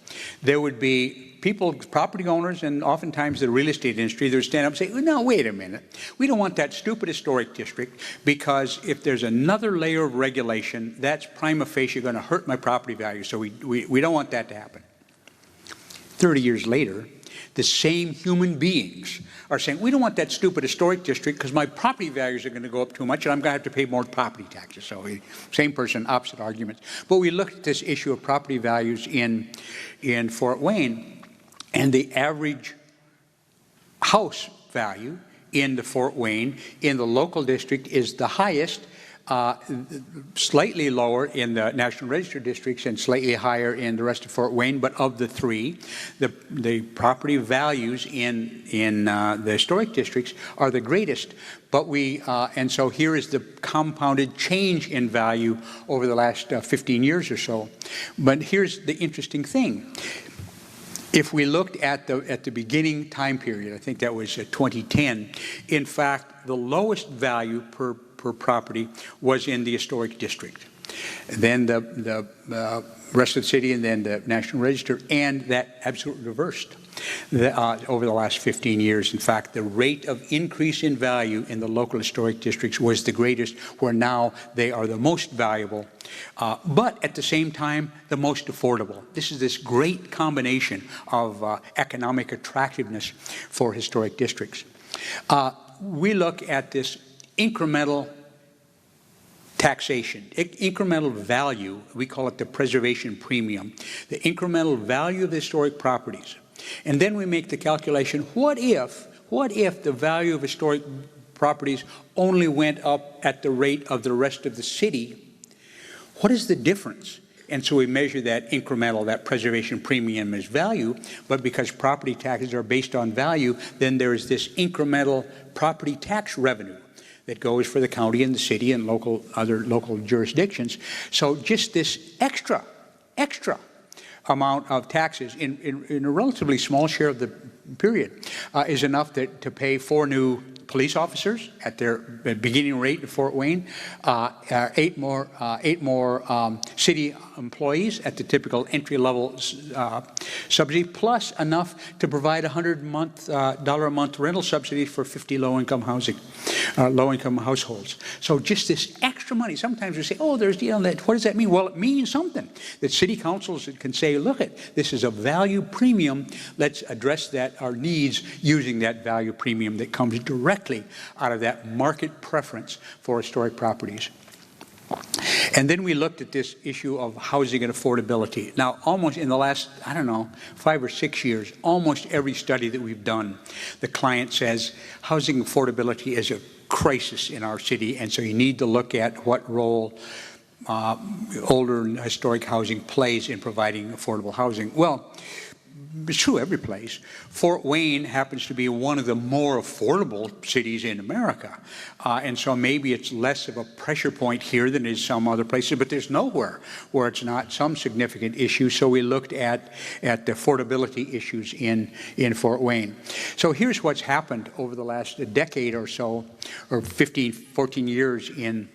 there would be people, property owners, and oftentimes the real estate industry, they would stand up and say, well, no, wait a minute. We don't want that stupid historic district, because if there's another layer of regulation, that's prima facie going to hurt my property value, so we don't want that to happen. 30 years later, the same human beings are saying, we don't want that stupid historic district because my property values are going to go up too much and I'm going to have to pay more property taxes. So same person, opposite arguments. But we looked at this issue of property values in Fort Wayne, and the average house value in the Fort Wayne in the local district is the highest, slightly lower in the National Register districts and slightly higher in the rest of Fort Wayne. But of the three, the property values in the historic districts are the greatest. But and so here is the compounded change in value over the last 15 years or so. But here's the interesting thing. If we looked at the beginning time period, I think that was 2010, in fact, the lowest value per property was in the historic district. Then the rest of the city, and then the National Register, and that absolutely reversed over the last 15 years. In fact, the rate of increase in value in the local historic districts was the greatest, where now they are the most valuable, but at the same time, the most affordable. This is this great combination of economic attractiveness for historic districts. We look at this incremental taxation, incremental value, we call it the preservation premium, the incremental value of the historic properties. And then we make the calculation, what if the value of historic properties only went up at the rate of the rest of the city? What is the difference? And so we measure that incremental, that preservation premium as value, but because property taxes are based on value, then there is this incremental property tax revenue that goes for the county and the city and other local jurisdictions. So just this extra amount of taxes in a relatively small share of the period is enough to pay 4 new police officers at their beginning rate in Fort Wayne, 8 more city employees at the typical entry-level subsidy, plus enough to provide $100 a month rental subsidy for 50 low-income households. So just this extra extra money. Sometimes we say, oh, there's, what does that mean? Well, it means something. That city councils can say, look, this is a value premium. Let's address our needs using that value premium that comes directly out of that market preference for historic properties. And then we looked at this issue of housing and affordability. Now, almost in the last, 5 or 6 years, almost every study that we've done, the client says housing affordability is a crisis in our city, and so you need to look at what role older and historic housing plays in providing affordable housing. Well, it's true every place. Fort Wayne happens to be one of the more affordable cities in America. And so maybe it's less of a pressure point here than it is some other places, but there's nowhere where it's not some significant issue. So we looked at the affordability issues in Fort Wayne. So here's what's happened over the last decade or so, or 15, 14 years in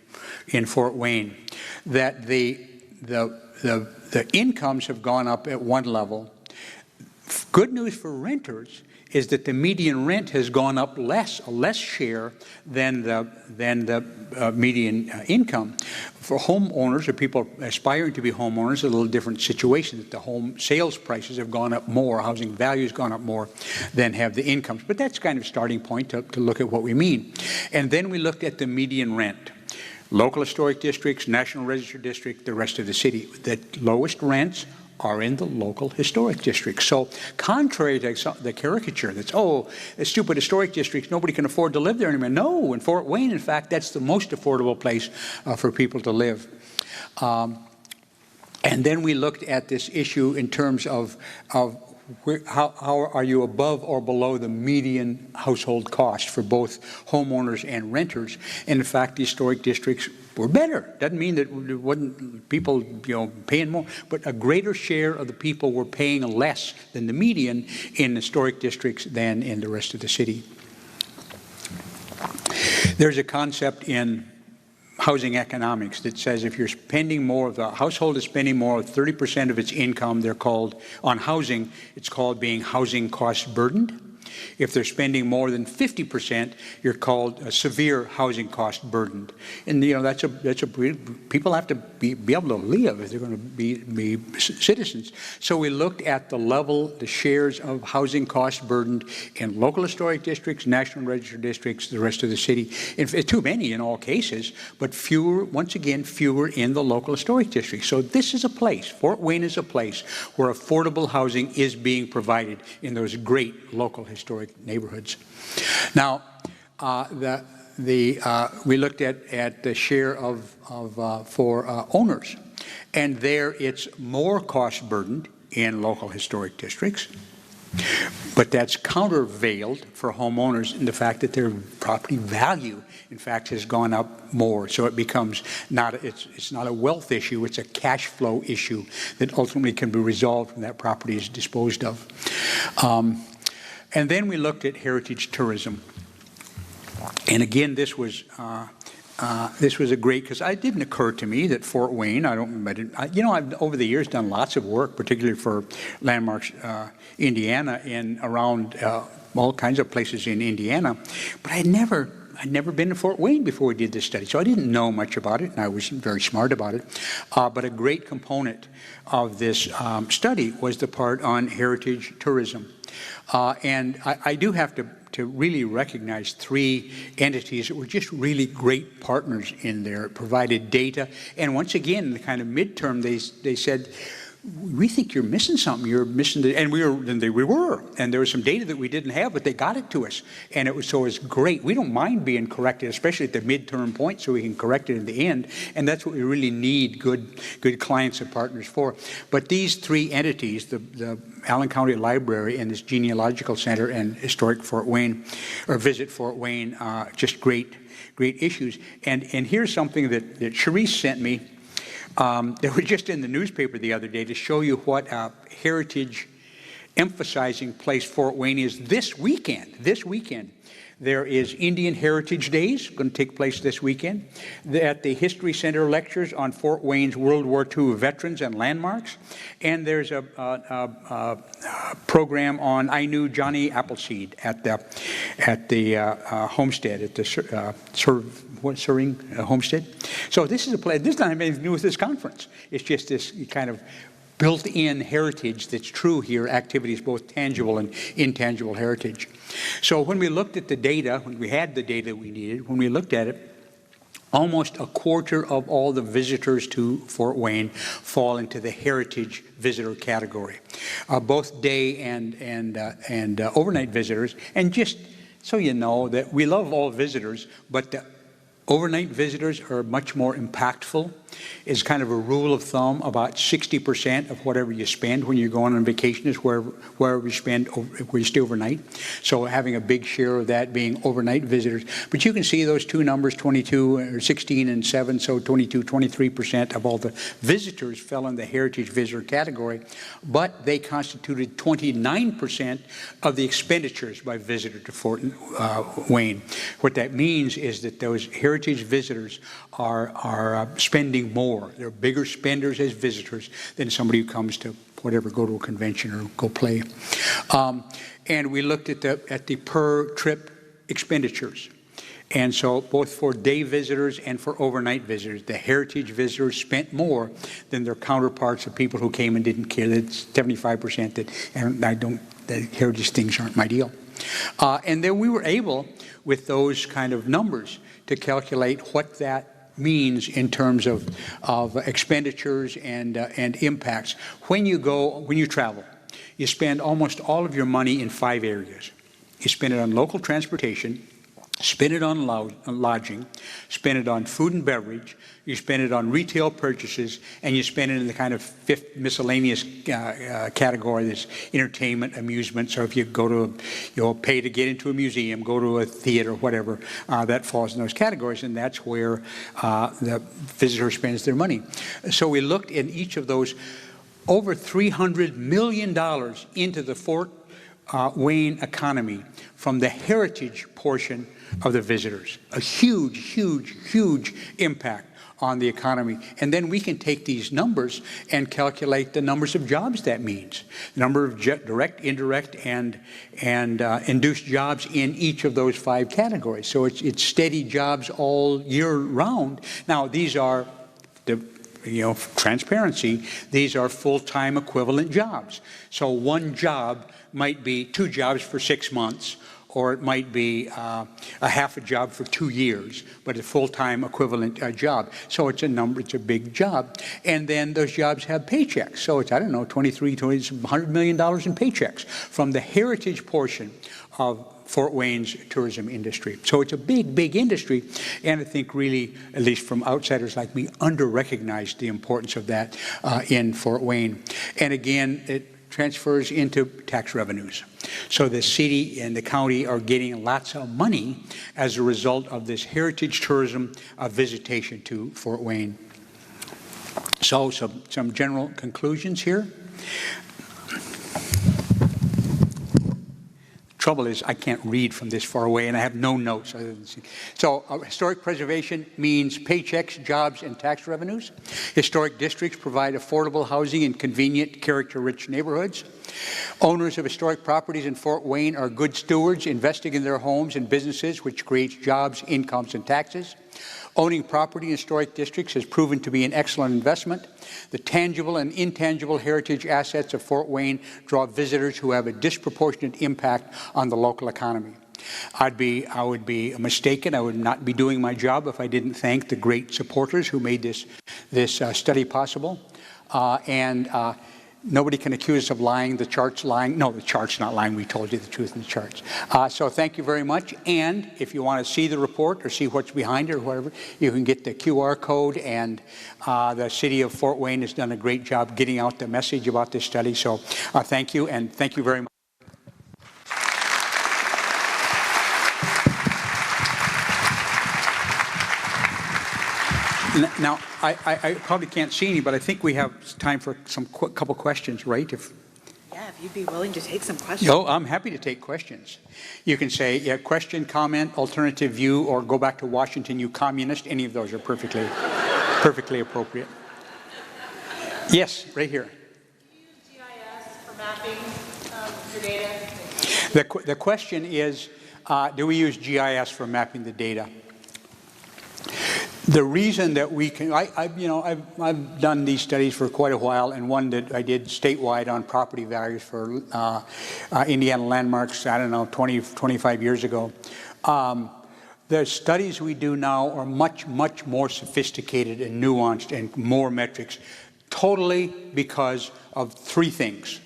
Fort Wayne, that the incomes have gone up at one level. Good news for renters is that the median rent has gone up a less share than the median income. For homeowners or people aspiring to be homeowners, a little different situation. That the home sales prices have gone up more, housing value has gone up more than have the incomes. But that's kind of a starting point to look at what we mean. And then we looked at the median rent. Local historic districts, National Register district, the rest of the city. The lowest rents are in the local historic districts. So contrary to the caricature that's, stupid historic districts, nobody can afford to live there anymore. No, in Fort Wayne, in fact, that's the most affordable place for people to live. And then we looked at this issue in terms of how are you above or below the median household cost for both homeowners and renters. And in fact, the historic districts were better. Doesn't mean that there wasn't people paying more, but a greater share of the people were paying less than the median in historic districts than in the rest of the city. There's a concept in housing economics that says if you're spending more, if the household is spending more than 30% of its income, they're called, on housing, it's called being housing cost burdened. If they're spending more than 50%, you're called a severe housing cost burdened. And that's a people have to be able to live if they're going to be citizens. So we looked at the level, the shares of housing cost burdened in local historic districts, National Register districts, the rest of the city. Too many in all cases, but fewer, once again, fewer in the local historic districts. So this is a place, Fort Wayne is a place where affordable housing is being provided in those great local historic neighborhoods. Now, we looked at the share for owners, and there it's more cost burdened in local historic districts, but that's countervailed for homeowners in the fact that their property value, in fact, has gone up more. So it becomes it's not a wealth issue, it's a cash flow issue that ultimately can be resolved when that property is disposed of. And then we looked at heritage tourism. And again, this was a great, because it didn't occur to me that Fort Wayne, I've over the years done lots of work, particularly for Landmarks Indiana and around all kinds of places in Indiana, but I'd never been to Fort Wayne before we did this study, so I didn't know much about it, and I wasn't very smart about it. But a great component of this study was the part on heritage tourism. And I do have to really recognize three entities that were just really great partners in there, provided data. And once again, the kind of midterm, they said, we think you're missing something. You're missing and we were. And there was some data that we didn't have, but they got it to us. And it was great. We don't mind being corrected, especially at the midterm point, so we can correct it in the end. And that's what we really need good clients and partners for. But these three entities, the Allen County Library and this Genealogical Center and Historic Fort Wayne, or Visit Fort Wayne, just great issues. And here's something that Cherise sent me. They were just in the newspaper the other day to show you what heritage emphasizing place Fort Wayne is this weekend. There is Indian Heritage Days, going to take place this weekend. At the History Center lectures on Fort Wayne's World War II veterans and landmarks. And there's a program on I Knew Johnny Appleseed at the homestead, at the Serving Homestead. So this is a place, this doesn't have anything to do with this conference. It's just this kind of built-in heritage that's true here, activities, both tangible and intangible heritage. So when we looked at the data, when we had the data we needed, when we looked at it, almost a quarter of all the visitors to Fort Wayne fall into the heritage visitor category, both day and overnight visitors. And just so you know that we love all visitors, but the overnight visitors are much more impactful. Is kind of a rule of thumb. About 60% of whatever you spend when you're going on vacation is wherever you spend, where you stay overnight. So having a big share of that being overnight visitors. But you can see those two numbers, 22 or 16 and 7, so 22, 23% of all the visitors fell in the heritage visitor category, but they constituted 29% of the expenditures by visitor to Fort Wayne. What that means is that those heritage visitors are spending more. They're bigger spenders as visitors than somebody who comes to whatever, go to a convention or go play. And we looked at the per trip expenditures. And so both for day visitors and for overnight visitors, the heritage visitors spent more than their counterparts of people who came and didn't care. That's 75% that heritage things aren't my deal. And then we were able, with those kind of numbers, to calculate what that means in terms of expenditures and impacts. When you travel, you spend almost all of your money in 5 areas. You spend it on local transportation, spend it on lodging, spend it on food and beverage, you spend it on retail purchases, and you spend it in the kind of fifth miscellaneous category, this entertainment, amusement. So if you go to, pay to get into a museum, go to a theater, whatever, that falls in those categories, and that's where the visitor spends their money. So we looked in each of those, over $300 million into the Fort Wayne economy from the heritage portion of the visitors. A huge, huge, huge impact on the economy. And then we can take these numbers and calculate the numbers of jobs that means. The number of direct, indirect, and induced jobs in each of those 5 categories. So it's steady jobs all year round. Now, these are transparency, these are full-time equivalent jobs. So one job might be 2 jobs for 6 months, or it might be a half a job for 2 years, but a full-time equivalent job. So it's a big job. And then those jobs have paychecks. So it's, $100 million in paychecks from the heritage portion of Fort Wayne's tourism industry. So it's a big, big industry, and I think really, at least from outsiders like me, under-recognized the importance of that in Fort Wayne. And again, it transfers into tax revenues. So the city and the county are getting lots of money as a result of this heritage tourism visitation to Fort Wayne. So some general conclusions here. Trouble is, I can't read from this far away, and I have no notes. So historic preservation means paychecks, jobs, and tax revenues. Historic districts provide affordable housing in convenient, character-rich neighborhoods. Owners of historic properties in Fort Wayne are good stewards, investing in their homes and businesses, which creates jobs, incomes, and taxes. Owning property in historic districts has proven to be an excellent investment. The tangible and intangible heritage assets of Fort Wayne draw visitors who have a disproportionate impact on the local economy. I would be mistaken. I would not be doing my job if I didn't thank the great supporters who made this study possible. Nobody can accuse us of lying. The chart's lying. No, the chart's not lying. We told you the truth in the charts. So thank you very much. And if you want to see the report or see what's behind it or whatever, you can get the QR code. And the city of Fort Wayne has done a great job getting out the message about this study. So thank you, and thank you very much. Now, I probably can't see any, but I think we have time for some couple questions, right? Yeah, if you'd be willing to take some questions. Oh, I'm happy to take questions. You can say, yeah, question, comment, alternative view, or go back to Washington, you communist. Any of those are perfectly, perfectly appropriate. Yes, right here. Do you use GIS for mapping your data? The question is, do we use GIS for mapping the data? The reason that we can, I've done these studies for quite a while, and one that I did statewide on property values for Indiana landmarks, I don't know, 20, 25 years ago. The studies we do now are much, much more sophisticated and nuanced and more metrics, totally because of three things.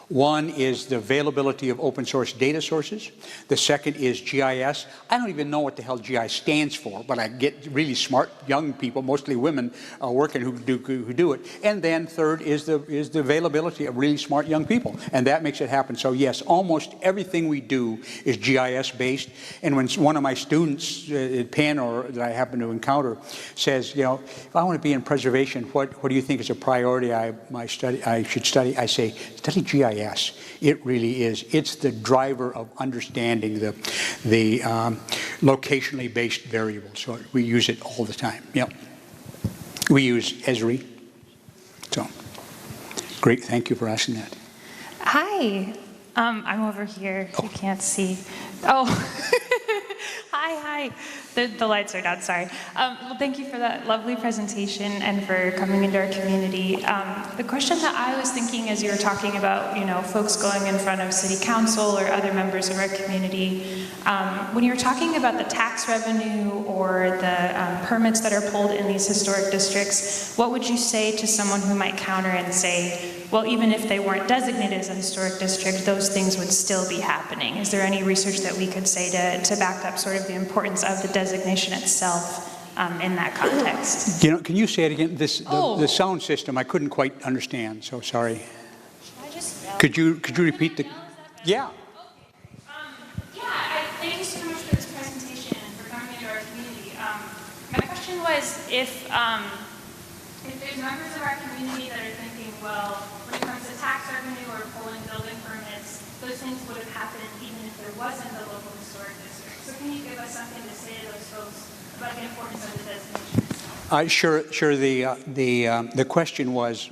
One is the availability of open source data sources. The second is GIS. I don't even know what the hell GIS stands for, but I get really smart young people, mostly women, working who do it. And then third is the availability of really smart young people, and that makes it happen. So yes, almost everything we do is GIS based. And when one of my students at Penn, or that I happen to encounter, says, if I want to be in preservation, what do you think is a priority I should study? I say, study GIS. It really is. It's the driver of understanding the locationally based variables. So we use it all the time. Yep. We use Esri. So great. Thank you for asking that. Hi. I'm over here. You can't see. Oh. Hi. The lights are down, sorry. Well, thank you for that lovely presentation and for coming into our community. The question that I was thinking as you were talking about, folks going in front of city council or other members of our community, when you were talking about the tax revenue or the permits that are pulled in these historic districts, what would you say to someone who might counter and say, well, even if they weren't designated as a historic district, those things would still be happening? Is there any research that we could say to back up sort of the importance of the designation itself in that context? Can you say it again? The sound system, I couldn't quite understand, so sorry. Could you repeat the? Yeah. Thank you so much for this presentation and for coming into our community. My question was if there's members of our community that are thinking, well, when it comes to tax revenue or pulling building permits, those things would have happened even if there wasn't a local historic district. So can you give us something to say to those folks about the importance of the designation itself? Sure. The question was,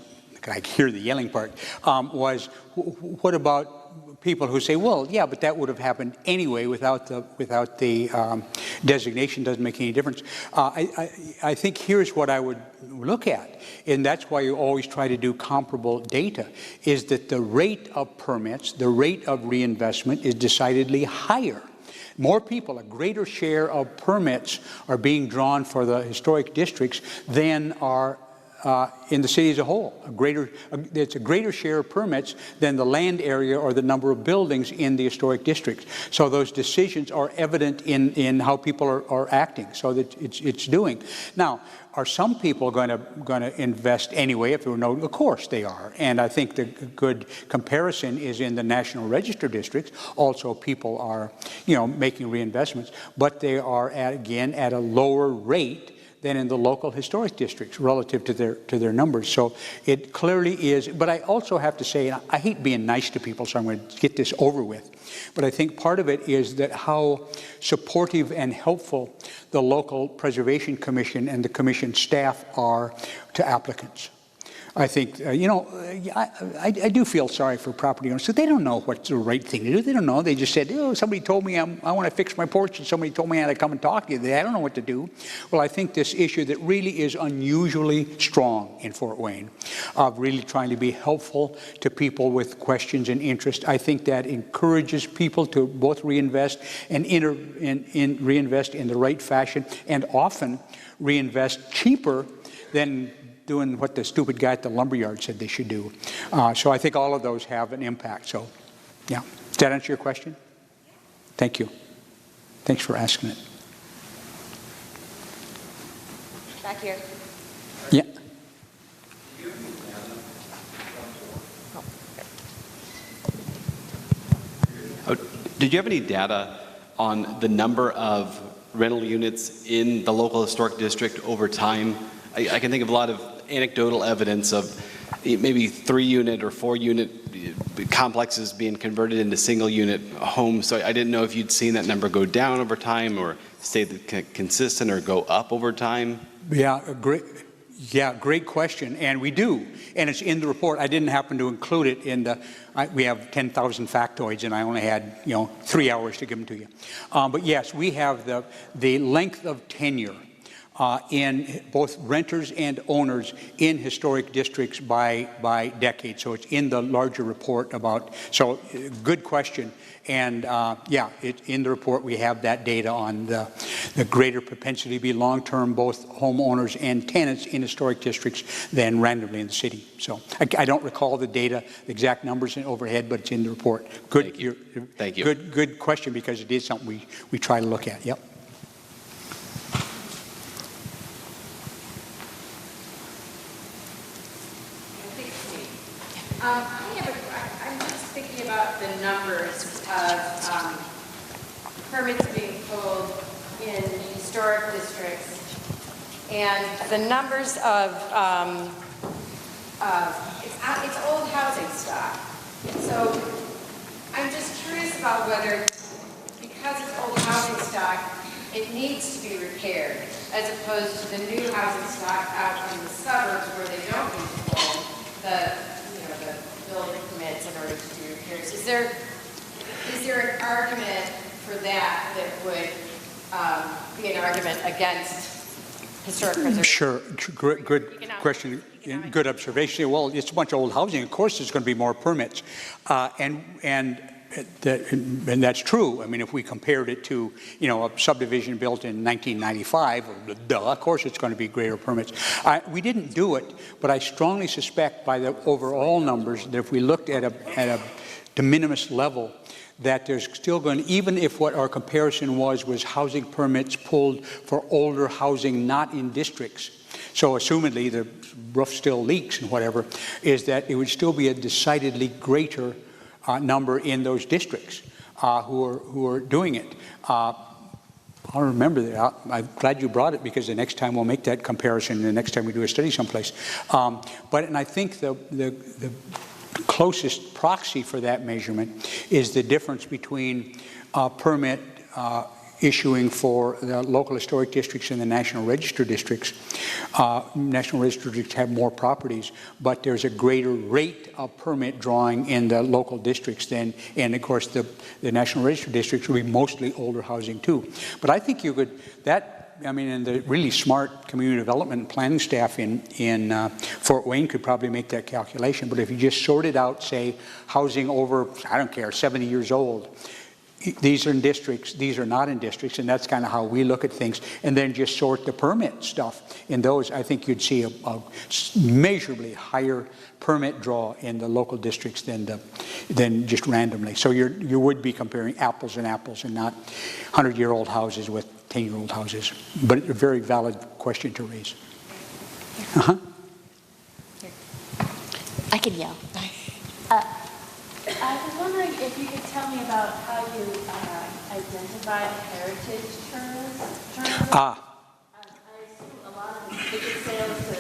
I hear the yelling part, was what about people who say, well, yeah, but that would have happened anyway without the designation, doesn't make any difference. I think here's what I would look at, and that's why you always try to do comparable data, is that the rate of permits, the rate of reinvestment is decidedly higher. More people, a greater share of permits are being drawn for the historic districts than are in the city as a whole. It's a greater share of permits than the land area or the number of buildings in the historic districts. So those decisions are evident in how people are acting. So that it's doing. Now, are some people going to invest anyway? If there were no, of course they are. And I think the good comparison is in the National Register districts. Also, people are, making reinvestments, but they are at a lower rate than in the local historic districts relative to their numbers. So it clearly is, but I also have to say, and I hate being nice to people, so I'm going to get this over with, but I think part of it is that how supportive and helpful the local Preservation Commission and the Commission staff are to applicants. I think, I do feel sorry for property owners. So they don't know what's the right thing to do. They don't know. They just said, somebody told me I want to fix my porch, and somebody told me I had to come and talk to you. I don't know what to do. Well, I think this issue that really is unusually strong in Fort Wayne, of really trying to be helpful to people with questions and interest, I think that encourages people to both reinvest and reinvest in the right fashion, and often reinvest cheaper than doing what the stupid guy at the lumberyard said they should do. So I think all of those have an impact. So, yeah. Does that answer your question? Thank you. Thanks for asking it. Back here. Yeah. Did you have any data on the number of rental units in the local historic district over time? I can think of a lot of anecdotal evidence of maybe 3-unit or 4-unit complexes being converted into single unit homes. So I didn't know if you'd seen that number go down over time or stay consistent or go up over time. Great question, and we do, and it's in the report. I didn't happen to include it in the. We have 10,000 factoids, and I only had 3 hours to give them to you. But yes, we have the length of tenure in both renters and owners in historic districts by decade. So it's in the larger report about. So good question. And in the report we have that data on the greater propensity to be long-term, both homeowners and tenants in historic districts than randomly in the city. So I don't recall the data, the exact numbers in overhead, but it's in the report. Good. Thank you. Good question, because it is something we try to look at. Yep. I'm just thinking about the numbers of permits being pulled in historic districts and the numbers of it's old housing stock. So I'm just curious about whether, because it's old housing stock, it needs to be repaired, as opposed to the new housing stock out in the suburbs where they don't need to pull the building permits in order to do repairs. Is there an argument for that would be an argument against historic preservation? Sure. Good question. Good observation. Well, it's a bunch of old housing. Of course, there's going to be more permits, and that's true. I mean, if we compared it to a subdivision built in 1995, of course it's going to be greater permits. We didn't do it, but I strongly suspect by the overall numbers that if we looked at a de minimis level, that there's still going to, even if what our comparison was housing permits pulled for older housing not in districts, so assumedly the roof still leaks and whatever, is that it would still be a decidedly greater number in those districts who are doing it. I'll remember that. I'm glad you brought it, because the next time we'll make that comparison, the next time we do a study someplace. And I think the closest proxy for that measurement is the difference between permit issuing for the local historic districts and the National Register districts. National Register districts have more properties, but there's a greater rate of permit drawing in the local districts than, and of course the National Register districts will be mostly older housing too. But I think you could, and the really smart community development and planning staff in Fort Wayne could probably make that calculation. But if you just sorted out, say, housing over, 70 years old, these are in districts, these are not in districts, and that's kind of how we look at things, and then just sort the permit stuff in those. I think you'd see a measurably higher permit draw in the local districts than just randomly. So you would be comparing apples and apples and not 100-year-old houses with 10-year-old houses. But a very valid question to raise. I can yell. I was wondering if you could tell me about how you identify heritage tourism. I assume a lot of ticket sales to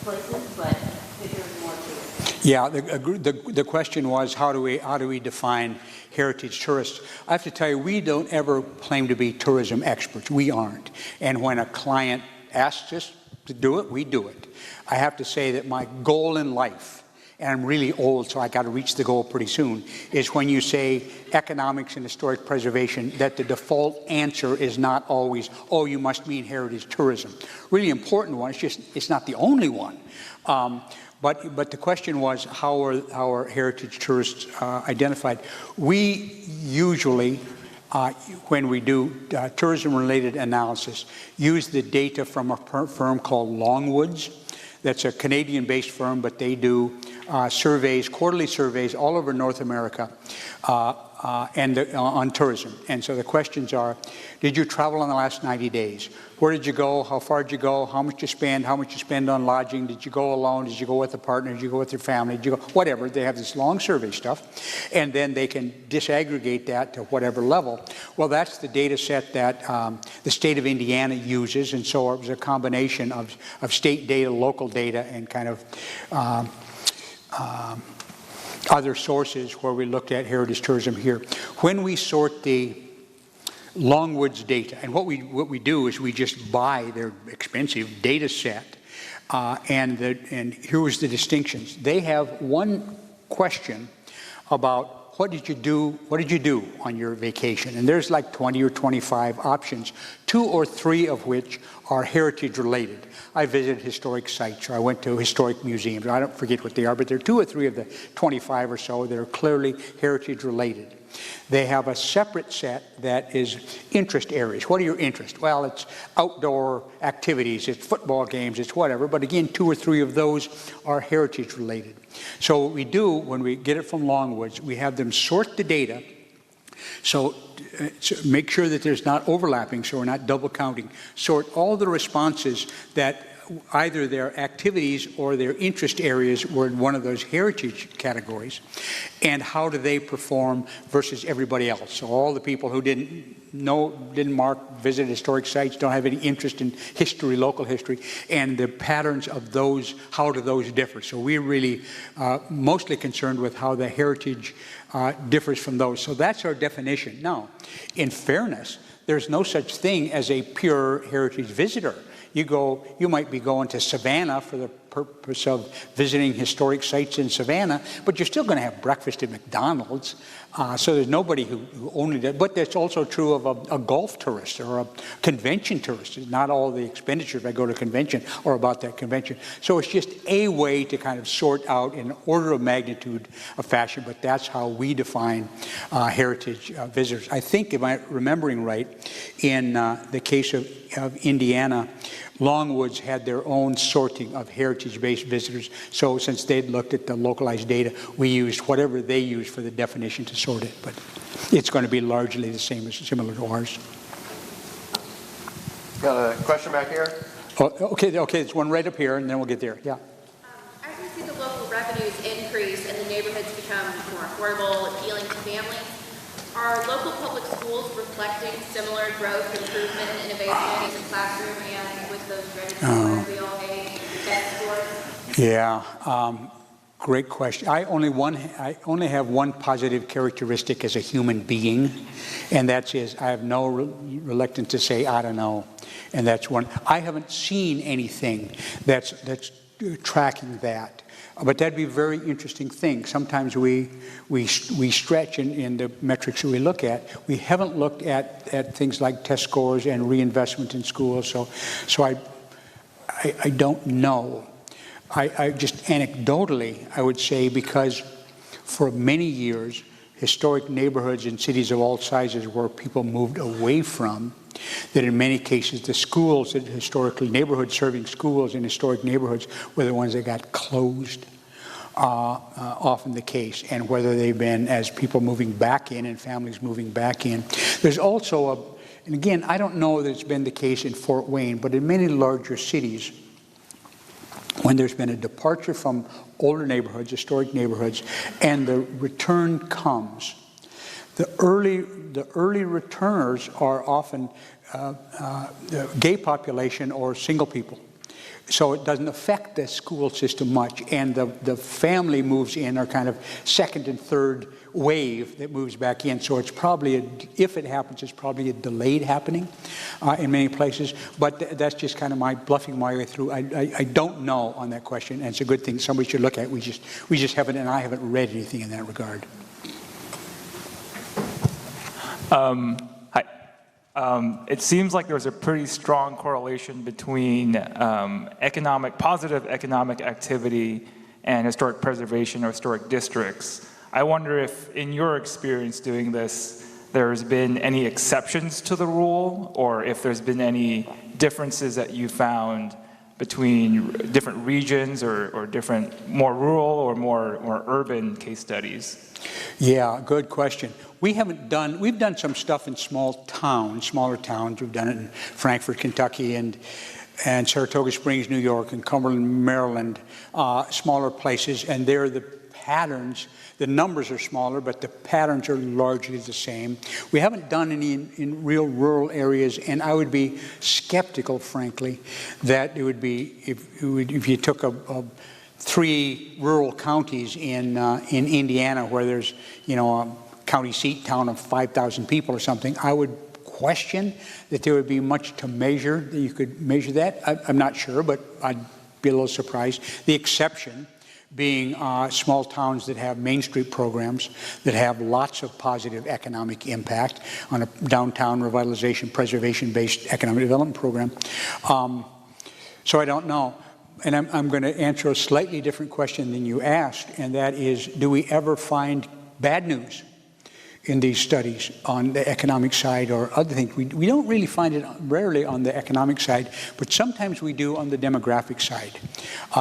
places, but if there's more to it. Yeah, the question was how do we define heritage tourists? I have to tell you, we don't ever claim to be tourism experts. We aren't. And when a client asks us to do it, we do it. I have to say that my goal in life, and I'm really old, so I got to reach the goal pretty soon, is when you say economics and historic preservation, that the default answer is not always, oh, you must mean heritage tourism. Really important one, it's not the only one. But the question was, how are heritage tourists identified? We usually, when we do tourism-related analysis, use the data from a firm called Longwoods. That's a Canadian-based firm, but they do surveys, quarterly surveys all over North America on tourism. And so the questions are, did you travel in the last 90 days? Where did you go? How far did you go? How much you spend? How much you spend on lodging? Did you go alone? Did you go with a partner? Did you go with your family? Did you go? Whatever. They have this long survey stuff. And then they can disaggregate that to whatever level. Well, that's the data set that the state of Indiana uses. And so it was a combination of state data, local data, and kind of other sources where we looked at heritage tourism here. When we sort the Longwood's data, and what we do is we just buy their expensive data set, and here was the distinctions. They have one question about what did you do on your vacation? And there's like 20 or 25 options, 2 or 3 of which are heritage related. I visited historic sites, or I went to historic museums. I don't forget what they are, but there are 2 or 3 of the 25 or so that are clearly heritage related. They have a separate set that is interest areas. What are your interests? Well, it's outdoor activities, it's football games, it's whatever, but again, 2 or 3 of those are heritage related. So what we do when we get it from Longwoods, we have them sort the data, so make sure that there's not overlapping, so we're not double counting. Sort all the responses that either their activities or their interest areas were in one of those heritage categories, and how do they perform versus everybody else. So all the people who didn't visit historic sites, don't have any interest in history, local history, and the patterns of those, how do those differ. So we're really mostly concerned with how the heritage differs from those. So that's our definition. Now, in fairness, there's no such thing as a pure heritage visitor. You might be going to Savannah for the purpose of visiting historic sites in Savannah, but you're still going to have breakfast at McDonald's. So there's nobody who only does, but that's also true of a golf tourist or a convention tourist. Not all the expenditures if I go to a convention are about that convention. So it's just a way to kind of sort out in order of magnitude of fashion, but that's how we define heritage visitors. I think, if I'm remembering right, in the case of Indiana, Longwoods had their own sorting of heritage-based visitors. So since they'd looked at the localized data, we used whatever they used for the definition to sort it. But it's going to be largely the same, similar to ours. Got a question back here? Oh, okay, there's one right up here, and then we'll get there. Yeah. As we see the local revenues increase and the neighborhoods become more affordable, appealing to families, are local public schools reflecting similar growth, improvement, and innovation in the classroom and with those dreaded scores we all hate, best scores? Yeah, great question. I only have one positive characteristic as a human being, and that is I have no reluctance to say I don't know, and that's one. I haven't seen anything that's tracking that. But that'd be a very interesting thing. Sometimes we stretch in the metrics that we look at. We haven't looked at things like test scores and reinvestment in schools. So I don't know. I just anecdotally, I would say, because for many years, historic neighborhoods in cities of all sizes where people moved away from, that in many cases the schools that historically, neighborhoods serving schools in historic neighborhoods were the ones that got closed, often the case, and whether they've been as people moving back in and families moving back in. There's also and again, I don't know that it's been the case in Fort Wayne, but in many larger cities, when there's been a departure from older neighborhoods, historic neighborhoods, and the return comes, the early returners are often the gay population or single people. So it doesn't affect the school system much, and the family moves in, or kind of second and third wave that moves back in. So it's probably, if it happens, it's probably a delayed happening in many places. But that's just kind of my bluffing my way through. I don't know on that question, and it's a good thing somebody should look at. We just haven't, and I haven't read anything in that regard. Hi. It seems like there's a pretty strong correlation between positive economic activity and historic preservation or historic districts. I wonder if, in your experience doing this, there's been any exceptions to the rule, or if there's been any differences that you found between different regions or different more rural or more urban case studies? Yeah, good question. We've done some stuff in smaller towns. We've done it in Frankfort, Kentucky, and Saratoga Springs, New York, and Cumberland, Maryland, smaller places, and there the patterns, the numbers are smaller, but the patterns are largely the same. We haven't done any in real rural areas, and I would be skeptical, frankly, that it would be, if you took 3 rural counties in Indiana where there's, a county seat town of 5,000 people or something, I would question that there would be much to measure, that you could measure that. I'm not sure, but I'd be a little surprised. The exception being small towns that have Main Street programs that have lots of positive economic impact on a downtown revitalization, preservation-based economic development program. So I don't know. And I'm going to answer a slightly different question than you asked, and that is, do we ever find bad news in these studies on the economic side or other things? We don't really find it rarely on the economic side, but sometimes we do on the demographic side.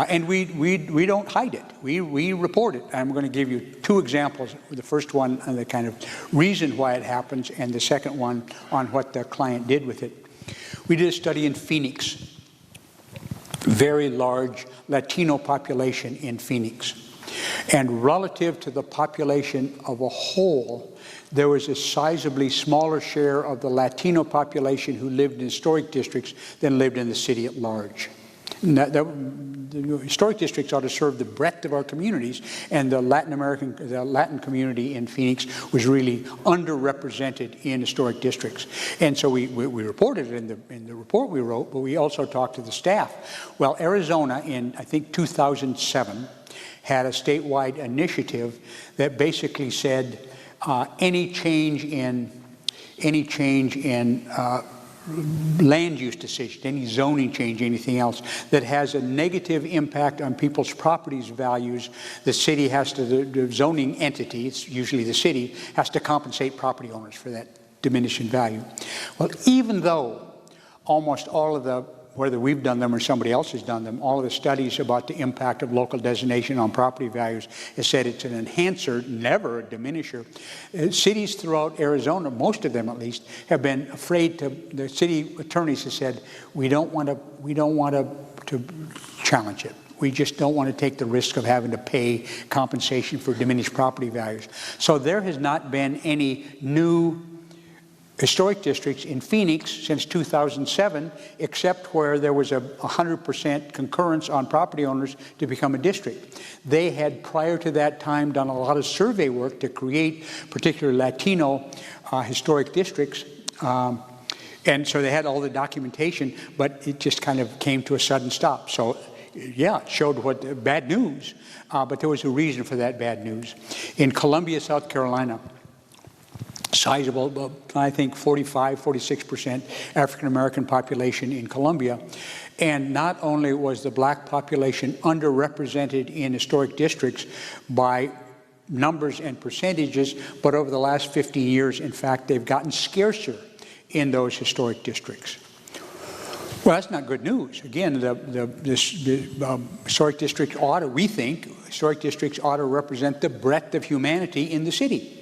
And we don't hide it. We report it. I'm going to give you 2 examples. The first one on the kind of reason why it happens, and the second one on what the client did with it. We did a study in Phoenix. Very large Latino population in Phoenix. And relative to the population of a whole, there was a sizably smaller share of the Latino population who lived in historic districts than lived in the city at large. The historic districts ought to serve the breadth of our communities, and the Latin community in Phoenix was really underrepresented in historic districts. And so we reported it in the report we wrote, but we also talked to the staff. Well, Arizona in, I think, 2007 had a statewide initiative that basically said any change in land use decisions, any zoning change, anything else that has a negative impact on people's properties values, the city has to, the zoning entity, it's usually the city, has to compensate property owners for that diminishing value. Well, even though almost all of the, whether we've done them or somebody else has done them, all of the studies about the impact of local designation on property values has said it's an enhancer, never a diminisher. Cities throughout Arizona, most of them at least, have been afraid to, the city attorneys have said, we don't want to challenge it. We just don't want to take the risk of having to pay compensation for diminished property values. So there has not been any new historic districts in Phoenix since 2007, except where there was a 100% concurrence on property owners to become a district. They had, prior to that time, done a lot of survey work to create particular Latino historic districts. And so they had all the documentation, but it just kind of came to a sudden stop. So yeah, it showed what bad news, but there was a reason for that bad news. In Columbia, South Carolina, sizable, I think 46% African-American population in Columbia. And not only was the black population underrepresented in historic districts by numbers and percentages, but over the last 50 years, in fact, they've gotten scarcer in those historic districts. Well, that's not good news. Again, the historic district ought to, we think, historic districts ought to represent the breadth of humanity in the city.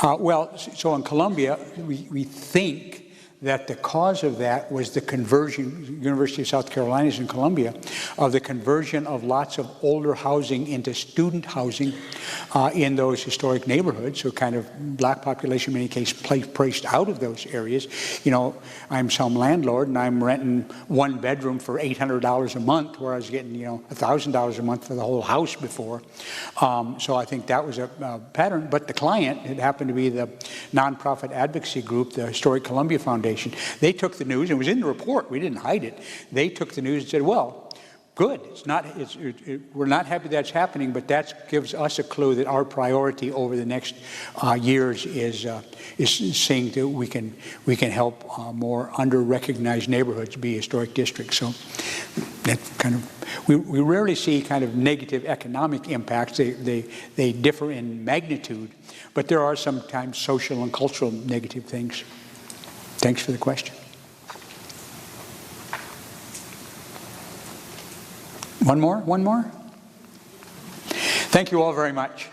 Well, so in Columbia, we think that the cause of that was the conversion, University of South Carolina is in Columbia, of the conversion of lots of older housing into student housing in those historic neighborhoods. So kind of black population, in many cases, placed out of those areas. You know, I'm some landlord and I'm renting 1 bedroom for $800 a month, where I was getting, $1,000 a month for the whole house before. So I think that was a pattern. But the client, it happened to be the nonprofit advocacy group, the Historic Columbia Foundation. They took the news, and it was in the report, we didn't hide it. They took the news and said, well, good, we're not happy that's happening, but that gives us a clue that our priority over the next years is seeing that we can help more under-recognized neighborhoods be historic districts. So that kind of, we rarely see kind of negative economic impacts. They differ in magnitude, but there are sometimes social and cultural negative things. Thanks for the question. One more? Thank you all very much.